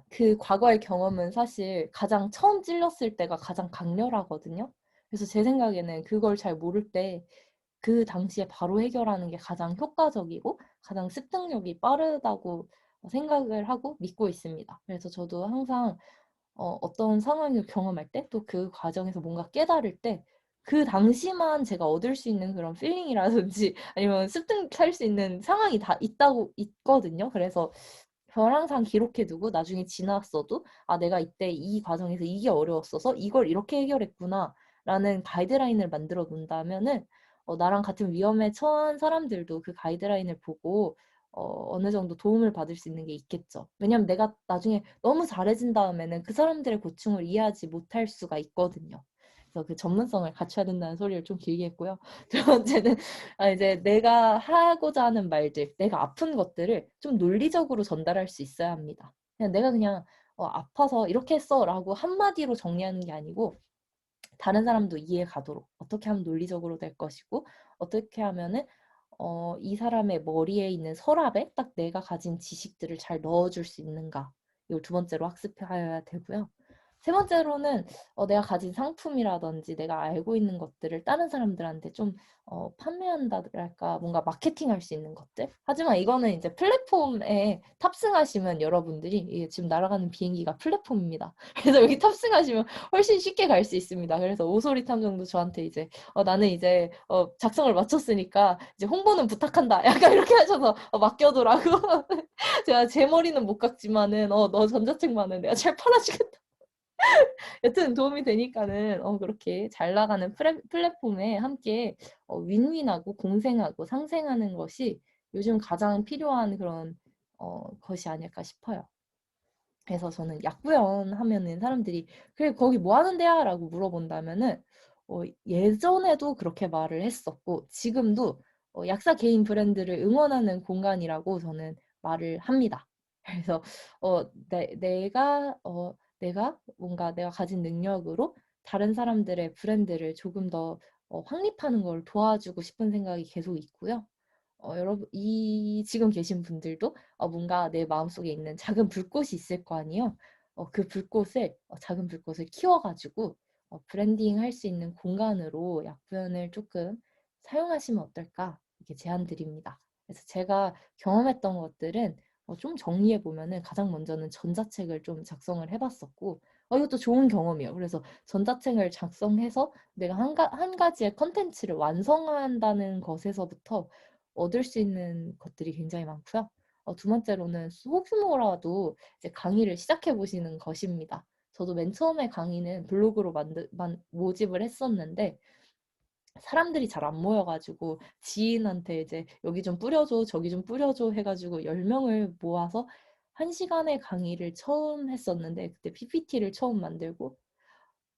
그 과거의 경험은 사실 가장 처음 찔렸을 때가 가장 강렬하거든요. 그래서 제 생각에는 그걸 잘 모를 때 그 당시에 바로 해결하는 게 가장 효과적이고 가장 습득력이 빠르다고 생각을 하고 믿고 있습니다. 그래서 저도 항상 어떤 상황을 경험할 때 또 그 과정에서 뭔가 깨달을 때 그 당시만 제가 얻을 수 있는 그런 필링이라든지 아니면 습득할 수 있는 상황이 다 있거든요. 그래서 그걸 항상 기록해두고 나중에 지났어도 내가 이때 이 과정에서 이게 어려웠어서 이걸 이렇게 해결했구나 라는 가이드라인을 만들어 놓는다면은 나랑 같은 위험에 처한 사람들도 그 가이드라인을 보고 어느 정도 도움을 받을 수 있는 게 있겠죠. 왜냐면 내가 나중에 너무 잘해진 다음에는 그 사람들의 고충을 이해하지 못할 수가 있거든요. 그래서 그 전문성을 갖춰야 된다는 소리를 좀 길게 했고요. 두 번째는 이제 내가 하고자 하는 말들, 내가 아픈 것들을 좀 논리적으로 전달할 수 있어야 합니다. 그냥 아파서 이렇게 했어라고 한마디로 정리하는 게 아니고 다른 사람도 이해 가도록 어떻게 하면 논리적으로 될 것이고 어떻게 하면은 이 사람의 머리에 있는 서랍에 딱 내가 가진 지식들을 잘 넣어줄 수 있는가. 이걸 두 번째로 학습해야 되고요. 세 번째로는 내가 가진 상품이라든지 내가 알고 있는 것들을 다른 사람들한테 좀 판매한다랄까 뭔가 마케팅할 수 있는 것들. 하지만 이거는 이제 플랫폼에 탑승하시면 여러분들이 지금 날아가는 비행기가 플랫폼입니다. 그래서 여기 탑승하시면 훨씬 쉽게 갈 수 있습니다. 그래서 오소리 탐정도 저한테 이제 나는 이제 작성을 마쳤으니까 이제 홍보는 부탁한다. 약간 이렇게 하셔서 맡겨두라고. 제가 제 머리는 못 깎지만은 너 전자책만은 내가 잘 팔아주겠다. 여튼 도움이 되니까는 그렇게 잘 나가는 플랫폼에 함께 윈윈하고 공생하고 상생하는 것이 요즘 가장 필요한 그런 것이 아닐까 싶어요. 그래서 저는 약구연 하면은 사람들이 그래 거기 뭐 하는 데야? 라고 물어본다면은 예전에도 그렇게 말을 했었고 지금도 약사 개인 브랜드를 응원하는 공간이라고 저는 말을 합니다. 그래서 내가 뭔가 내가 가진 능력으로 다른 사람들의 브랜드를 조금 더 확립하는 걸 도와주고 싶은 생각이 계속 있고요. 여러분, 지금 계신 분들도 뭔가 내 마음속에 있는 작은 불꽃이 있을 거 아니에요. 그 불꽃을, 작은 불꽃을 키워가지고 브랜딩 할 수 있는 공간으로 약부연을 조금 사용하시면 어떨까? 이렇게 제안 드립니다. 그래서 제가 경험했던 것들은 좀 정리해 보면은 가장 먼저는 전자책을 좀 작성을 해봤었고, 이것도 좋은 경험이에요. 그래서 전자책을 작성해서 내가 한 가지의 컨텐츠를 완성한다는 것에서부터 얻을 수 있는 것들이 굉장히 많고요. 두 번째로는 소규모라도 이제 강의를 시작해 보시는 것입니다. 저도 맨 처음에 강의는 블로그로 모집을 했었는데 사람들이 잘 안 모여가지고 지인한테 이제 여기 좀 뿌려줘, 저기 좀 뿌려줘 해가지고 10명을 모아서 1시간의 강의를 처음 했었는데 그때 PPT를 처음 만들고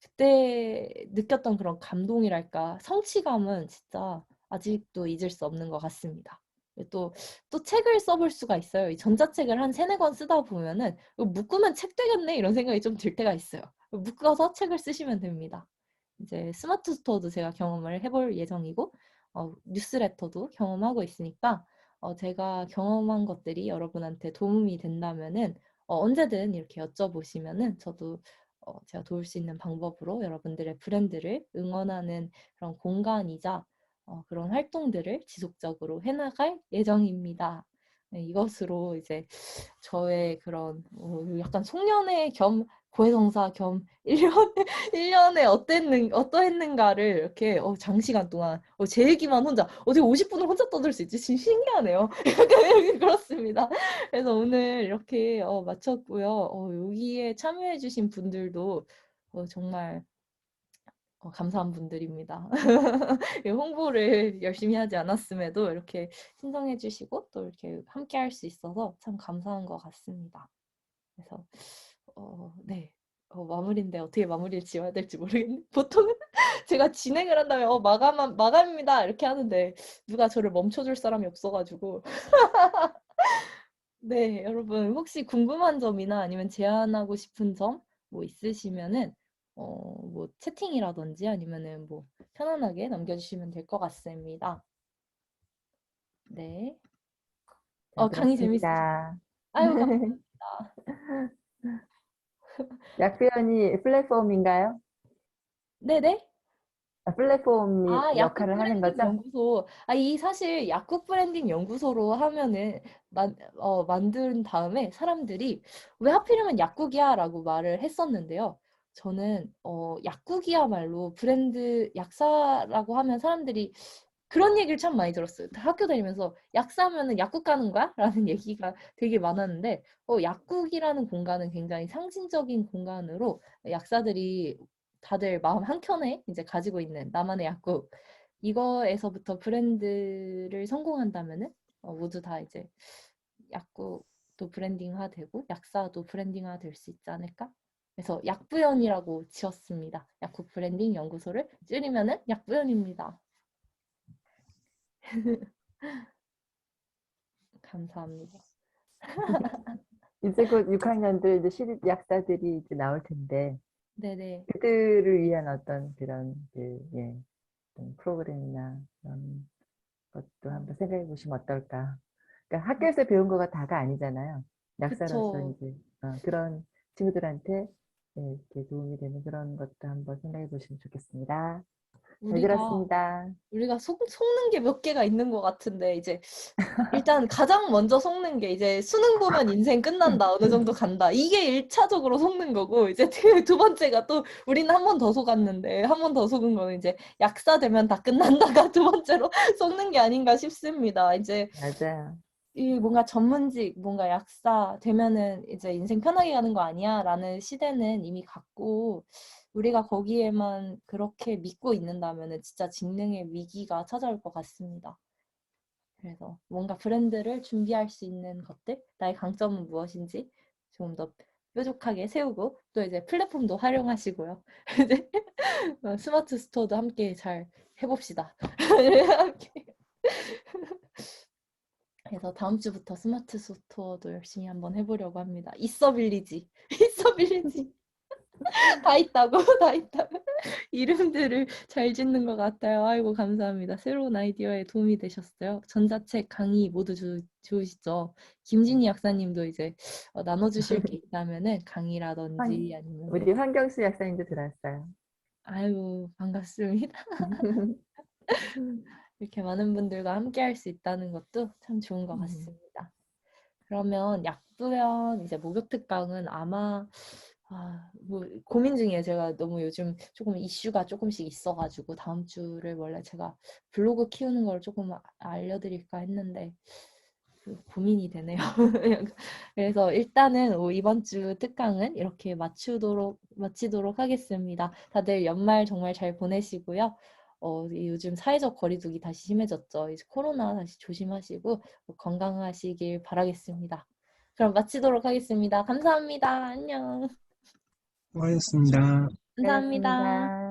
그때 느꼈던 그런 감동이랄까 성취감은 진짜 아직도 잊을 수 없는 것 같습니다. 또 책을 써볼 수가 있어요. 이 전자책을 한 세네 권 쓰다 보면은 묶으면 책 되겠네 이런 생각이 좀 들 때가 있어요. 묶어서 책을 쓰시면 됩니다. 이제 스마트 스토어도 제가 경험을 해볼 예정이고 뉴스레터도 경험하고 있으니까 제가 경험한 것들이 여러분한테 도움이 된다면은 언제든 이렇게 여쭤보시면은 저도 제가 도울 수 있는 방법으로 여러분들의 브랜드를 응원하는 그런 공간이자 그런 활동들을 지속적으로 해나갈 예정입니다. 네, 이것으로 이제 저의 그런 약간 송년회 겸 고해성사 겸 1년에 어떠했는가를 이렇게 장시간 동안 제 얘기만 혼자 어떻게 50분을 혼자 떠들 수 있지? 진짜 신기하네요. 약간 그렇습니다. 그래서 오늘 이렇게 마쳤고요. 여기에 참여해주신 분들도 정말 감사한 분들입니다. 홍보를 열심히 하지 않았음에도 이렇게 신청해주시고 또 이렇게 함께 할 수 있어서 참 감사한 것 같습니다. 그래서 네. 마무리인데 어떻게 마무리를 지어야 될지 모르겠네. 보통은 제가 진행을 한다면 마감입니다 이렇게 하는데 누가 저를 멈춰줄 사람이 없어가지고 네, 여러분 혹시 궁금한 점이나 아니면 제안하고 싶은 점 뭐 있으시면은 뭐 채팅이라든지 아니면은 뭐 편안하게 남겨주시면 될 것 같습니다. 네. 잘 강의 재밌으셨. 들었습니다. 아유, 감사합니다. 약표현이 플랫폼인가요? 네네. 플랫폼이 약국 역할을 하는 브랜딩 거죠? 연구소. 이 사실 약국 브랜딩 연구소로 하면은 만든 다음에 사람들이 왜 하필이면 약국이야라고 말을 했었는데요. 저는 약국이야말로 브랜드 약사라고 하면 사람들이 그런 얘기를 참 많이 들었어요. 학교 다니면서 약 사면은 약국 가는 거야? 라는 얘기가 되게 많았는데 약국이라는 공간은 굉장히 상징적인 공간으로 약사들이 다들 마음 한켠에 이제 가지고 있는 나만의 약국 이거에서부터 브랜드를 성공한다면은 모두 다 이제 약국도 브랜딩화되고 약사도 브랜딩화 될 수 있지 않을까? 그래서 약부연이라고 지었습니다. 약국 브랜딩 연구소를 줄이면은 약부연입니다. 감사합니다. 이제 곧 6학년들 이제 시립 약사들이 이제 나올 텐데 네네. 그들을 위한 어떤 그런 예, 어떤 프로그램이나 그런 것도 어, 한번 생각해 보시면 어떨까. 그러니까 학교에서 배운 거가 다가 아니잖아요. 약사로서 그쵸. 이제 그런 친구들한테 예, 이렇게 도움이 되는 그런 것도 한번 생각해 보시면 좋겠습니다. 잘 우리가 들었습니다. 우리가 속는 게 몇 개가 있는 것 같은데 이제 일단 가장 먼저 속는 게 이제 수능 보면 인생 끝난다 어느 정도 간다 이게 1차적으로 속는 거고 이제 두 번째가 또 우리는 한 번 더 속았는데 한 번 더 속은 거는 이제 약사 되면 다 끝난다가 두 번째로 속는 게 아닌가 싶습니다. 이제 맞아요. 이 뭔가 전문직, 뭔가 약사 되면은 이제 인생 편하게 가는 거 아니야? 라는 시대는 이미 갔고, 우리가 거기에만 그렇게 믿고 있는다면은 진짜 직능의 위기가 찾아올 것 같습니다. 그래서 뭔가 브랜드를 준비할 수 있는 것들, 나의 강점은 무엇인지 좀 더 뾰족하게 세우고, 또 이제 플랫폼도 활용하시고요. 이제 스마트 스토어도 함께 잘 해봅시다. 함께. 그래서 다음 주부터 스마트 스토어도 열심히 한번 해보려고 합니다. 있어 빌리지. 있어 빌리지. 다 있다고, 다 있다고. 이름들을 잘 짓는 것 같아요. 아이고 감사합니다. 새로운 아이디어에 도움이 되셨어요. 전자책 강의 모두 좋으시죠? 김진희 약사님도 이제 나눠주실 게 있다면은 강의라든지 아니면 뭐 우리 황경수 약사님도 들어왔어요. 아이고 반갑습니다. 이렇게 많은 분들과 함께 할 수 있다는 것도 참 좋은 것 같습니다. 그러면 약부연 이제 목욕 특강은 아마 뭐 고민 중이에요. 제가 너무 요즘 조금 이슈가 조금씩 있어가지고 다음 주를 원래 제가 블로그 키우는 걸 조금 알려드릴까 했는데 고민이 되네요. 그래서 일단은 이번 주 특강은 이렇게 마치도록 하겠습니다. 다들 연말 정말 잘 보내시고요. 요즘 사회적 거리두기 다시 심해졌죠. 이제 코로나 다시 조심하시고 건강하시길 바라겠습니다. 그럼 마치도록 하겠습니다. 감사합니다. 안녕. 수고하셨습니다. 감사합니다. 수고하셨습니다.